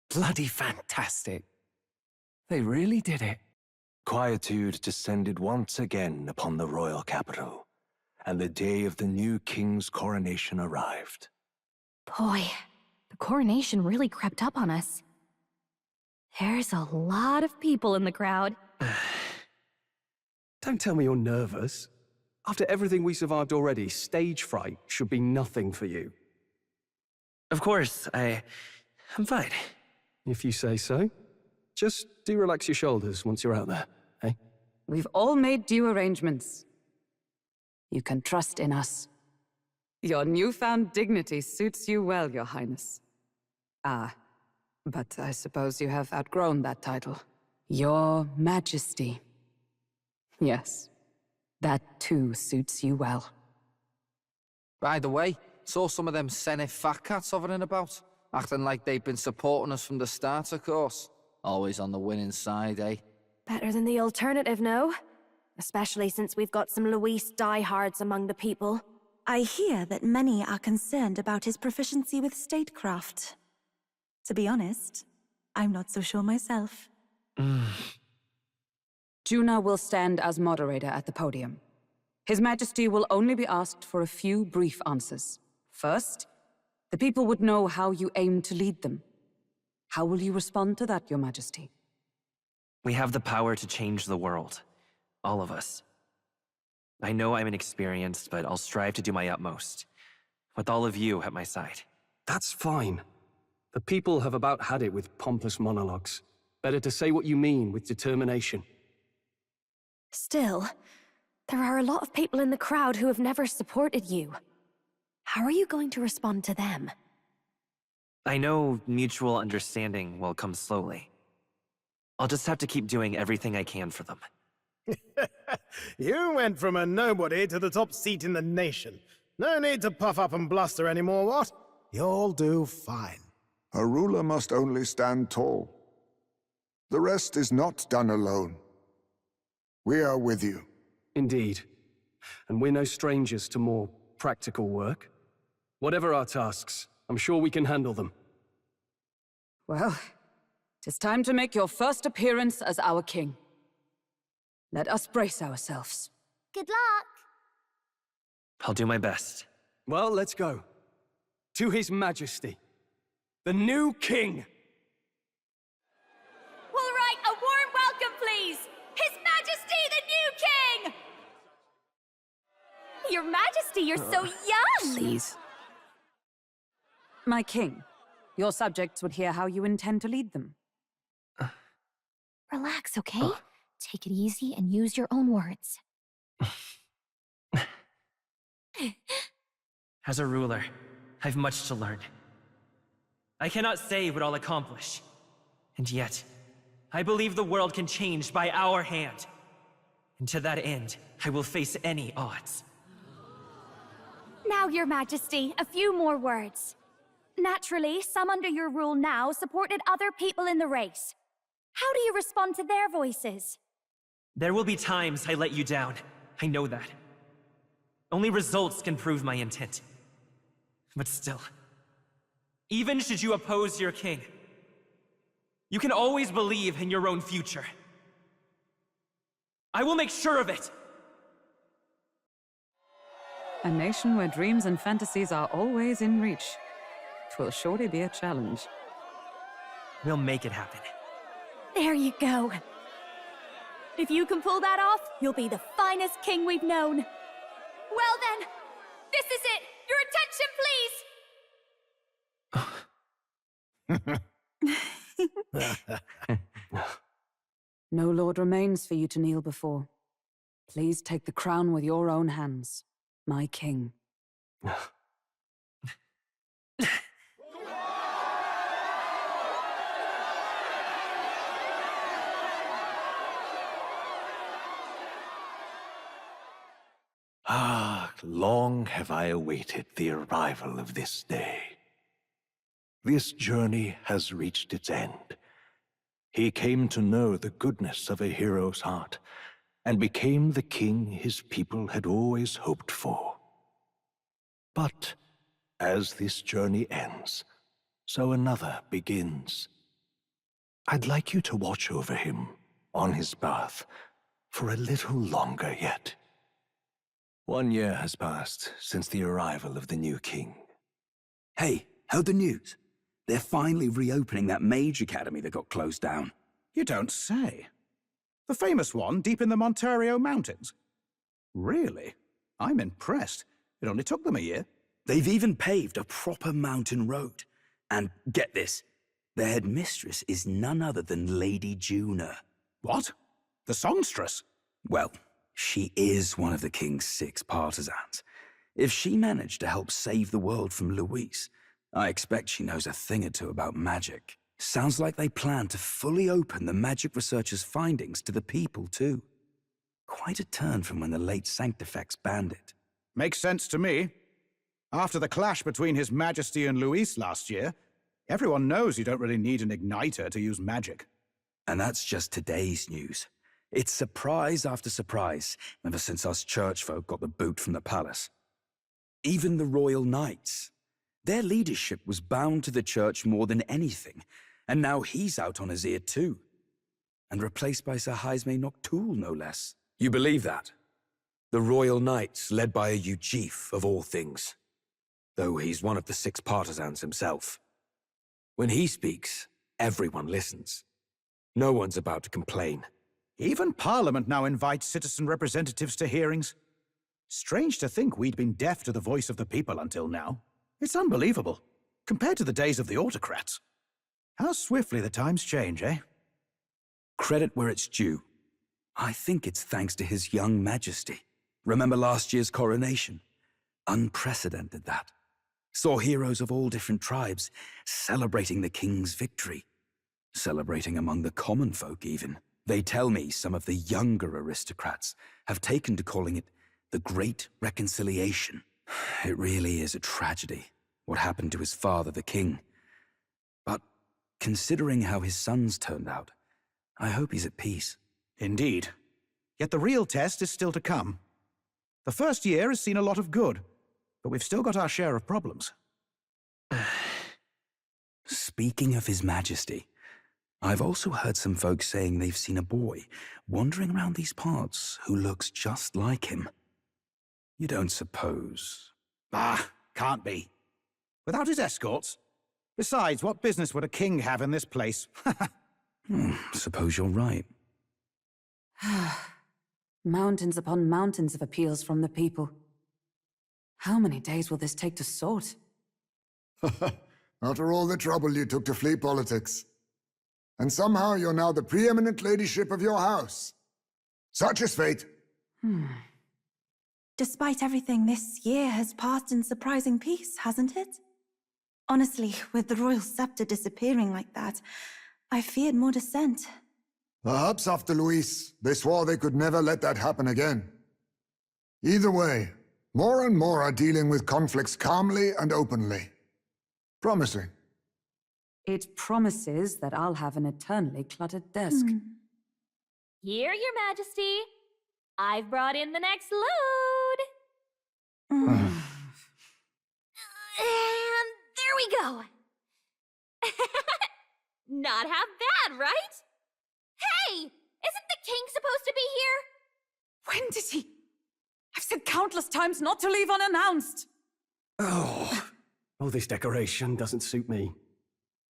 Bloody fantastic. They really did it. Quietude descended once again upon the royal capital, and the day of the new king's coronation arrived. Boy, the coronation really crept up on us. There's a lot of people in the crowd. Don't tell me you're nervous. After everything we survived already, stage fright should be nothing for you. Of course, I'm fine. If you say so. Just do relax your shoulders once you're out there, eh? We've all made due arrangements. You can trust in us. Your newfound dignity suits you well, Your Highness. Ah, but I suppose you have outgrown that title. Your Majesty. Yes, that too suits you well. By the way, saw some of them Senate fat cats hovering about, acting like they've been supporting us from the start, of course. Always on the winning side, eh? Better than the alternative, no? Especially since we've got some Luis diehards among the people. I hear that many are concerned about his proficiency with statecraft. To be honest, I'm not so sure myself. Juna will stand as moderator at the podium. His Majesty will only be asked for a few brief answers. First, the people would know how you aim to lead them. How will you respond to that, Your Majesty? We have the power to change the world. All of us. I know I'm inexperienced, but I'll strive to do my utmost. With all of you at my side. That's fine. The people have about had it with pompous monologues. Better to say what you mean with determination. Still, there are a lot of people in the crowd who have never supported you. How are you going to respond to them? I know mutual understanding will come slowly. I'll just have to keep doing everything I can for them. You went from a nobody to the top seat in the nation. No need to puff up and bluster anymore, what? You'll do fine. A ruler must only stand tall. The rest is not done alone. We are with you. Indeed. And we're no strangers to more practical work. Whatever our tasks, I'm sure we can handle them. Well, it is time to make your first appearance as our king. Let us brace ourselves. Good luck! I'll do my best. Well, let's go. To His Majesty, the new king! We'll write a warm welcome, please! His Majesty, the new king! Your Majesty, you're so young! Please. My king, your subjects would hear how you intend to lead them. Relax, okay? Take it easy and use your own words. As a ruler, I've much to learn. I cannot say what I'll accomplish. And yet, I believe the world can change by our hand. And to that end, I will face any odds. Now, Your Majesty, a few more words. Naturally, some under your rule now supported other people in the race. How do you respond to their voices? There will be times I let you down. I know that. Only results can prove my intent. But still, even should you oppose your king, you can always believe in your own future. I will make sure of it! A nation where dreams and fantasies are always in reach. 'Twill surely be a challenge. We'll make it happen. There you go. If you can pull that off, you'll be the finest king we've known. Well then, this is it! Your attention, please! No lord remains for you to kneel before. Please take the crown with your own hands, my king. Ah, long have I awaited the arrival of this day. This journey has reached its end. He came to know the goodness of a hero's heart, and became the king his people had always hoped for. But as this journey ends, so another begins. I'd like you to watch over him on his path for a little longer yet. 1 year has passed since the arrival of the new king. Hey, heard the news? They're finally reopening that mage academy that got closed down. You don't say. The famous one deep in the Montario Mountains? Really? I'm impressed. It only took them a year. They've even paved a proper mountain road. And get this, their headmistress is none other than Lady Juna. What? The songstress? Well, she is one of the king's 6 partisans. If she managed to help save the world from Luis, I expect she knows a thing or two about magic. Sounds like they plan to fully open the magic researchers' findings to the people, too. Quite a turn from when the late Sanctifex banned it. Makes sense to me. After the clash between His Majesty and Luis last year, everyone knows you don't really need an igniter to use magic. And that's just today's news. It's surprise after surprise ever since us churchfolk got the boot from the palace. Even the royal knights. Their leadership was bound to the church more than anything, and now he's out on his ear too. And replaced by Sir Haisme Noctul, no less. You believe that? The royal knights, led by a Uchief of all things. though he's one of the 6 partisans himself. When he speaks, everyone listens. No one's about to complain. Even Parliament now invites citizen representatives to hearings. Strange to think we'd been deaf to the voice of the people until now. It's unbelievable, compared to the days of the autocrats. How swiftly the times change, eh? Credit where it's due. I think it's thanks to His young Majesty. Remember last year's coronation? Unprecedented, that. Saw heroes of all different tribes celebrating the king's victory. Celebrating among the common folk, even. They tell me some of the younger aristocrats have taken to calling it the Great Reconciliation. It really is a tragedy, what happened to his father, the king. But considering how his sons turned out, I hope he's at peace. Indeed. Yet the real test is still to come. The first year has seen a lot of good, but we've still got our share of problems. Speaking of His Majesty, I've also heard some folks saying they've seen a boy wandering around these parts who looks just like him. You don't suppose? Ah, can't be. Without his escorts? Besides, what business would a king have in this place? Suppose you're right. Mountains upon mountains of appeals from the people. How many days will this take to sort? After all the trouble you took to flee politics. And somehow you're now the preeminent ladyship of your house. Such is fate. Despite everything, this year has passed in surprising peace, hasn't it? Honestly, with the royal scepter disappearing like that, I feared more dissent. Perhaps after Luis, they swore they could never let that happen again. Either way, more and more are dealing with conflicts calmly and openly. Promising. It promises that I'll have an eternally cluttered desk. Here, Your Majesty. I've brought in the next load. And there we go. Not half bad, right? Hey! Isn't the king supposed to be here? When did he? I've said countless times not to leave unannounced. Oh, this decoration doesn't suit me.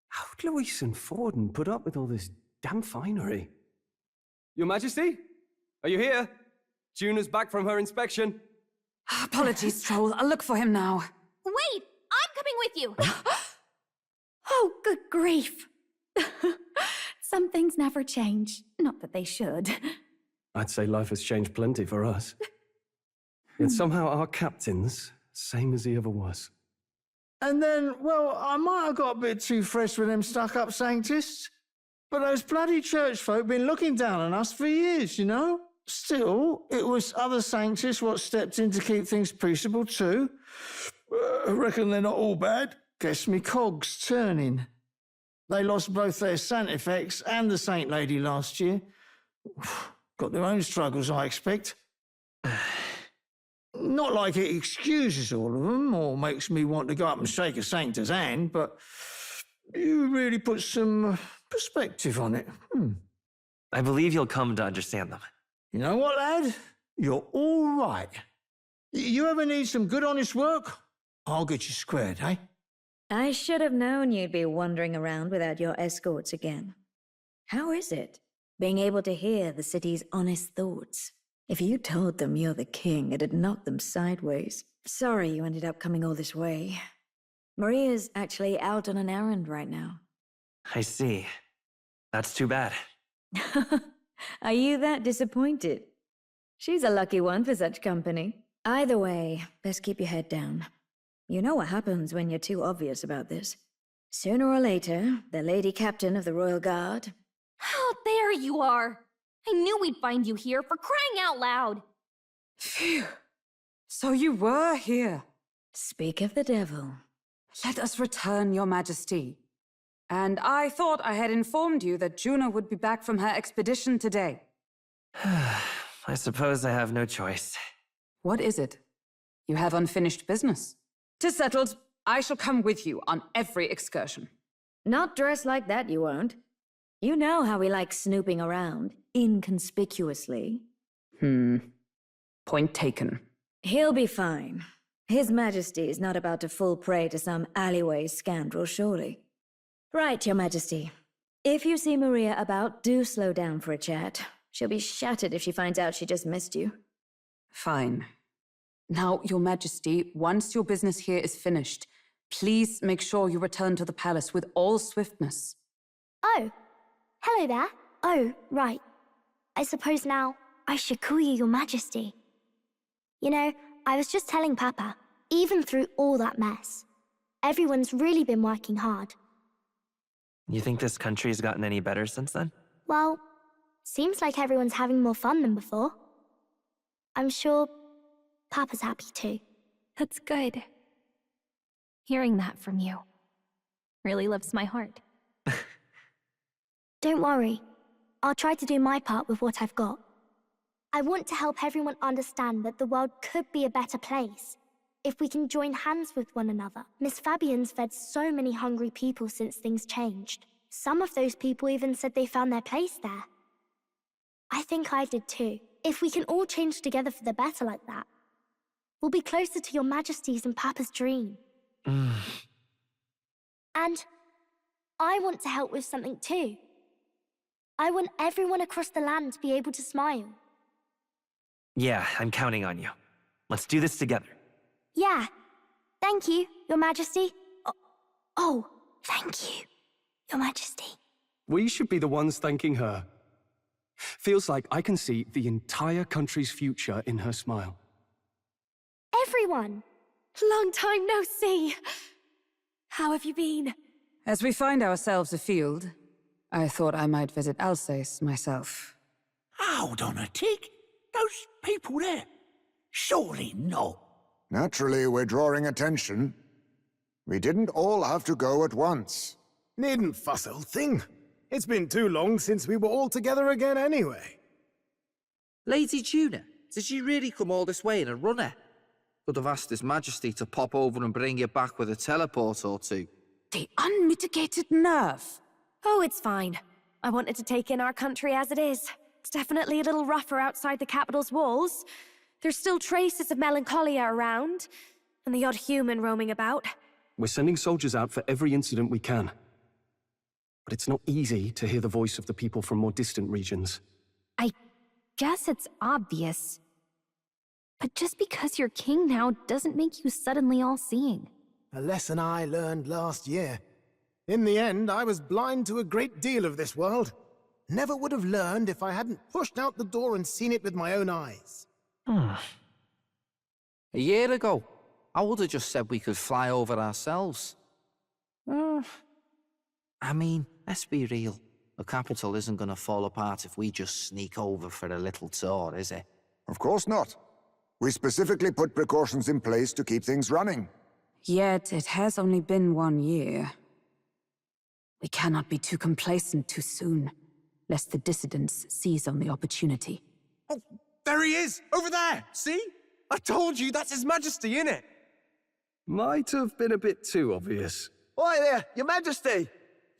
How'd Luis and Forden put up with all this damn finery? Your Majesty? Are you here? Juna's back from her inspection. Apologies, Troll. I'll look for him now. Wait! I'm coming with you! Oh, good grief. Some things never change. Not that they should. I'd say life has changed plenty for us. Yet somehow our captain's same as he ever was. And then, well, I might have got a bit too fresh with them stuck-up sanctists, but those bloody church folk been looking down on us for years, you know? Still, it was other sanctists what stepped in to keep things peaceable too. I reckon they're not all bad. Guess me cogs turning. They lost both their Santifex and the Saint Lady last year. Got their own struggles, I expect. Not like it excuses all of them or makes me want to go up and shake a sanctor's hand, but you really put some perspective on it. I believe you'll come to understand them. You know what, lad? You're all right. You ever need some good, honest work? I'll get you squared, eh? I should have known you'd be wandering around without your escorts again. How is it, being able to hear the city's honest thoughts? If you told them you're the king, it'd knock them sideways. Sorry you ended up coming all this way. Maria's actually out on an errand right now. I see. That's too bad. Are you that disappointed? She's a lucky one for such company. Either way, best keep your head down. You know what happens when you're too obvious about this. Sooner or later, the Lady Captain of the Royal Guard... Oh, there you are! I knew we'd find you here, for crying out loud! Phew. So you were here. Speak of the devil. Let us return, Your Majesty. And I thought I had informed you that Juna would be back from her expedition today. I suppose I have no choice. What is it? You have unfinished business. 'Tis settled. I shall come with you on every excursion. Not dressed like that, you won't. You know how we like snooping around, inconspicuously. Point taken. He'll be fine. His Majesty is not about to fall prey to some alleyway scoundrel, surely. Right, Your Majesty. If you see Maria about, do slow down for a chat. She'll be shattered if she finds out she just missed you. Fine. Now, Your Majesty, once your business here is finished, please make sure you return to the palace with all swiftness. Oh, hello there. Oh, right. I suppose now I should call you Your Majesty. You know, I was just telling Papa, even through all that mess, everyone's really been working hard. You think this country's gotten any better since then? Well, seems like everyone's having more fun than before. I'm sure Papa's happy too. That's good. Hearing that from you really lifts my heart. Don't worry. I'll try to do my part with what I've got. I want to help everyone understand that the world could be a better place if we can join hands with one another. Miss Fabian's fed so many hungry people since things changed. Some of those people even said they found their place there. I think I did too. If we can all change together for the better like that, we'll be closer to Your Majesty's and Papa's dream. And I want to help with something too. I want everyone across the land to be able to smile. Yeah, I'm counting on you. Let's do this together. Yeah. Thank you, Your Majesty. Oh, thank you, Your Majesty. We should be the ones thanking her. Feels like I can see the entire country's future in her smile. Everyone! Long time no see. How have you been? As we find ourselves afield, I thought I might visit Alsace myself. Hold on a tick. Those people there? Surely not. Naturally, we're drawing attention. We didn't all have to go at once. Needn't fuss, old thing. It's been too long since we were all together again anyway. Lady Tuna, did you really come all this way in a runner? Could have asked His Majesty to pop over and bring you back with a teleport or two. The unmitigated nerve. Oh, it's fine. I wanted to take in our country as it is. It's definitely a little rougher outside the capital's walls. There's still traces of melancholia around, and the odd human roaming about. We're sending soldiers out for every incident we can. But it's not easy to hear the voice of the people from more distant regions. I guess it's obvious. But just because you're king now doesn't make you suddenly all-seeing. A lesson I learned last year. In the end, I was blind to a great deal of this world. Never would have learned if I hadn't pushed out the door and seen it with my own eyes. A year ago, I would have just said we could fly over ourselves. I mean, let's be real. The capital isn't going to fall apart if we just sneak over for a little tour, is it? Of course not. We specifically put precautions in place to keep things running. Yet it has only been 1 year. We cannot be too complacent too soon, lest the dissidents seize on the opportunity. Oh, there he is! Over there! See? I told you, that's His Majesty, innit? Might have been a bit too obvious. Oi there, Your Majesty!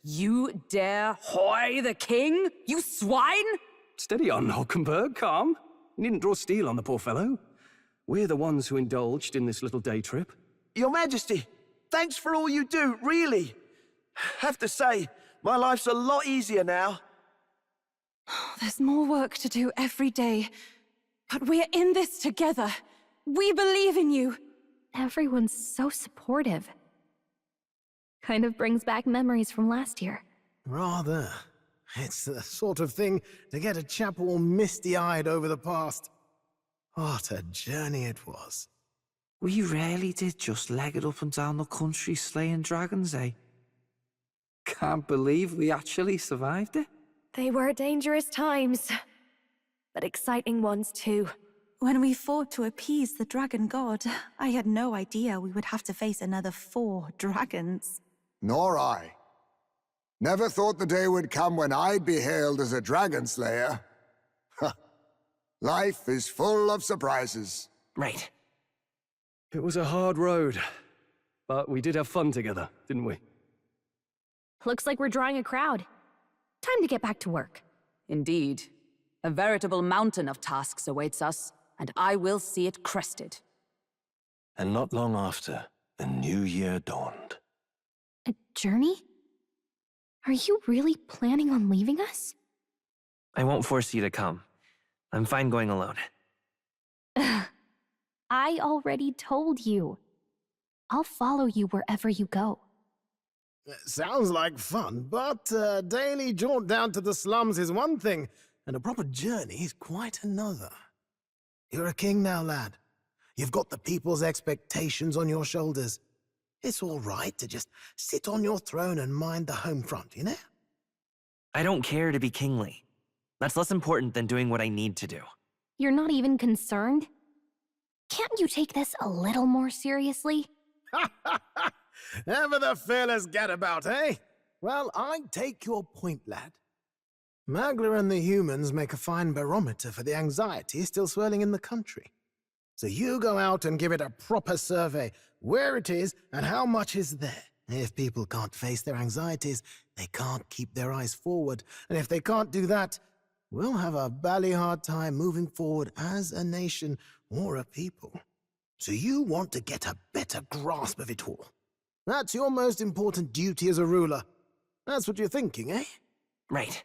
You dare hoy the king, you swine? Steady on, Hulkenberg, calm. You needn't draw steel on the poor fellow. We're the ones who indulged in this little day trip. Your Majesty, thanks for all you do, really. Have to say, my life's a lot easier now. There's more work to do every day, but we're in this together. We believe in you. Everyone's so supportive. Kind of brings back memories from last year. Rather. It's the sort of thing to get a chap all misty-eyed over the past. What a journey it was. We really did just leg it up and down the country slaying dragons, eh? Can't believe we actually survived it. They were dangerous times, but exciting ones too. When we fought to appease the dragon god, I had no idea we would have to face another 4 dragons. Nor I. Never thought the day would come when I'd be hailed as a dragon slayer. Life is full of surprises. Right. It was a hard road, but we did have fun together, didn't we? Looks like we're drawing a crowd. Time to get back to work. Indeed. A veritable mountain of tasks awaits us, and I will see it crested. And not long after, a new year dawned. A journey? Are you really planning on leaving us? I won't force you to come. I'm fine going alone. I already told you. I'll follow you wherever you go. Sounds like fun, but a daily jaunt down to the slums is one thing, and a proper journey is quite another. You're a king now, lad. You've got the people's expectations on your shoulders. It's all right to just sit on your throne and mind the home front, you know? I don't care to be kingly. That's less important than doing what I need to do. You're not even concerned? Can't you take this a little more seriously? Ever the fearless gadabout, eh? Well, I take your point, lad. Magla and the humans make a fine barometer for the anxiety still swirling in the country. So you go out and give it a proper survey, where it is and how much is there. If people can't face their anxieties, they can't keep their eyes forward. And if they can't do that, we'll have a bally hard time moving forward as a nation or a people. So you want to get a better grasp of it all. That's your most important duty as a ruler. That's what you're thinking, eh? Right.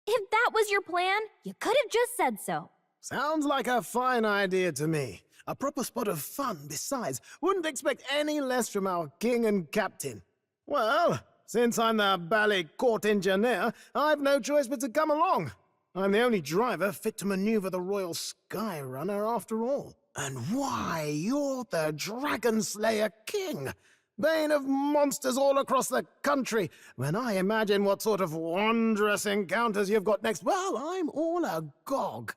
If that was your plan, you could have just said so. Sounds like a fine idea to me. A proper spot of fun, besides. Wouldn't expect any less from our king and captain. Well, since I'm the bally court engineer, I've no choice but to come along. I'm the only driver fit to maneuver the Royal Skyrunner after all. And why, you're the Dragon Slayer King, bane of monsters all across the country. When I imagine what sort of wondrous encounters you've got next, well, I'm all agog.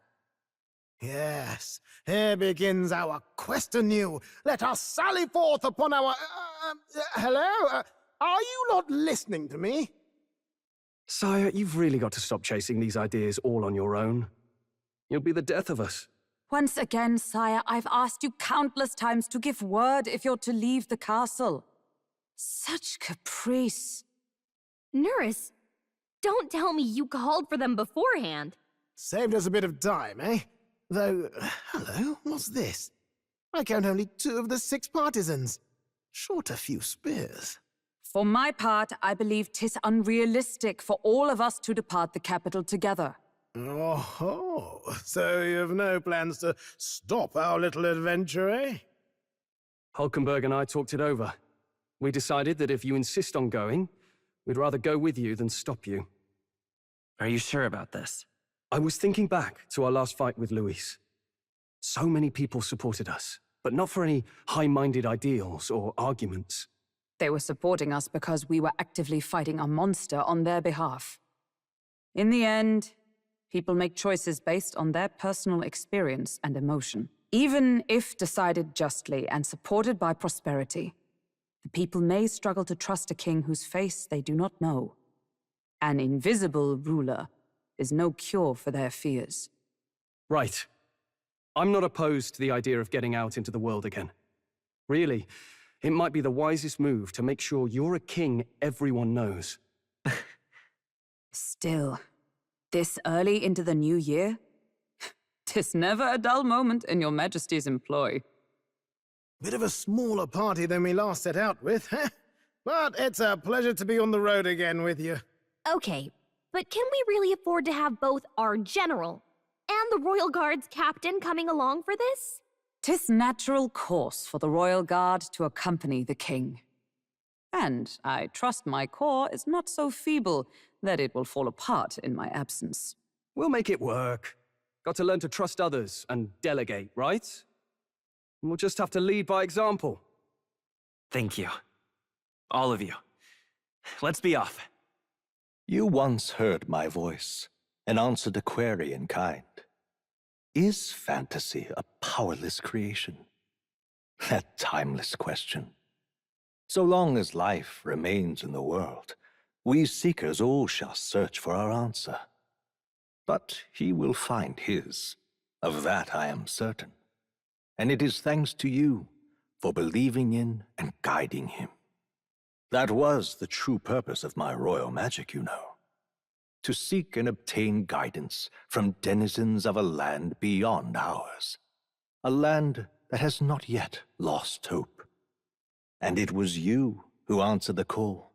Yes, here begins our quest anew. Let us sally forth upon our... hello? Are you not listening to me? Sire, you've really got to stop chasing these ideas all on your own. You'll be the death of us. Once again, sire, I've asked you countless times to give word if you're to leave the castle. Such caprice. Nurse, don't tell me you called for them beforehand. Saved us a bit of time, eh? Though, hello, what's this? I count only 2 of the 6 partisans. Short a few spears. For my part, I believe 'tis unrealistic for all of us to depart the capital together. Oh, so you have no plans to stop our little adventure, eh? Hulkenberg and I talked it over. We decided that if you insist on going, we'd rather go with you than stop you. Are you sure about this? I was thinking back to our last fight with Luis. So many people supported us, but not for any high-minded ideals or arguments. They were supporting us because we were actively fighting a monster on their behalf. In the end, people make choices based on their personal experience and emotion. Even if decided justly and supported by prosperity, the people may struggle to trust a king whose face they do not know. An invisible ruler is no cure for their fears. Right. I'm not opposed to the idea of getting out into the world again. Really, it might be the wisest move to make sure you're a king everyone knows. Still, this early into the new year? 'Tis never a dull moment in your majesty's employ. Bit of a smaller party than we last set out with, huh? But it's a pleasure to be on the road again with you. Okay, but can we really afford to have both our general and the Royal Guard's captain coming along for this? 'Tis natural course for the royal guard to accompany the king. And I trust my corps is not so feeble that it will fall apart in my absence. We'll make it work. Got to learn to trust others and delegate, right? And we'll just have to lead by example. Thank you. All of you. Let's be off. You once heard my voice and answered a query in kind. Is fantasy a powerless creation? That timeless question. So long as life remains in the world, we seekers all shall search for our answer. But he will find his. Of that I am certain. And it is thanks to you for believing in and guiding him. That was the true purpose of my royal magic, you know. To seek and obtain guidance from denizens of a land beyond ours. A land that has not yet lost hope. And it was you who answered the call.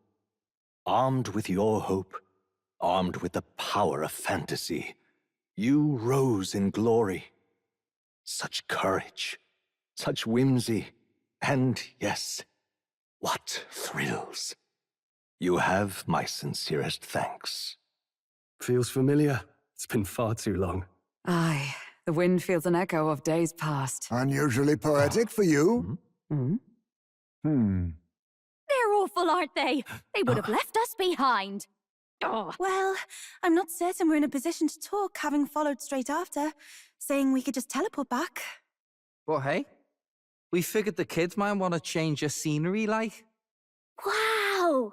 Armed with your hope, armed with the power of fantasy, you rose in glory. Such courage, such whimsy, and yes, what thrills. You have my sincerest thanks. Feels familiar. It's been far too long. Aye, the wind feels an echo of days past. Unusually poetic for you. They're awful, aren't they? They would have left us behind. Oh. Well, I'm not certain we're in a position to talk, having followed straight after, saying we could just teleport back. But hey, we figured the kids might want to change your scenery, like. Wow!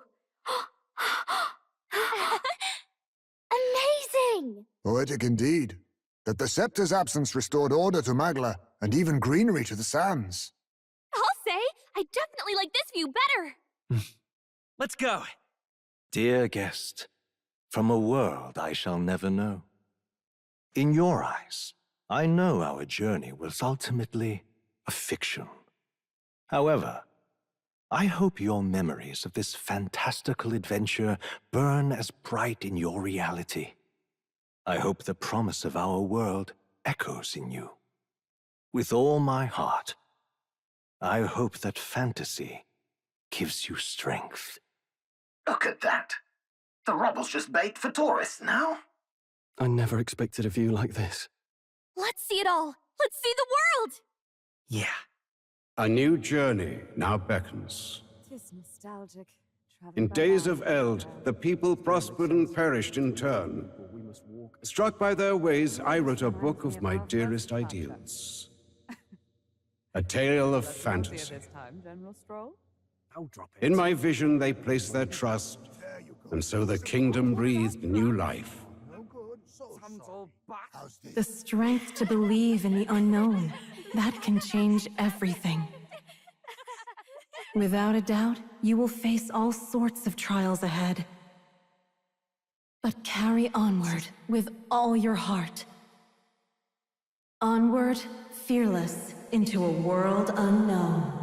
Amazing! Poetic indeed. That the scepter's absence restored order to Magla, and even greenery to the sands. I'll say, I definitely like this view better. Let's go. Dear guest, from a world I shall never know. In your eyes, I know our journey was ultimately a fiction. However, I hope your memories of this fantastical adventure burn as bright in your reality. I hope the promise of our world echoes in you. With all my heart, I hope that fantasy gives you strength. Look at that. The rubble's just bait for tourists now. I never expected a view like this. Let's see it all. Let's see the world. Yeah. A new journey now beckons. Tis nostalgic. In days of eld, the people prospered and perished in turn. Struck by their ways, I wrote a book of my dearest ideals. A tale of fantasy. In my vision, they placed their trust, and so the kingdom breathed new life. The strength to believe in the unknown, that can change everything. Without a doubt, you will face all sorts of trials ahead. But carry onward with all your heart. Onward, fearless, into a world unknown.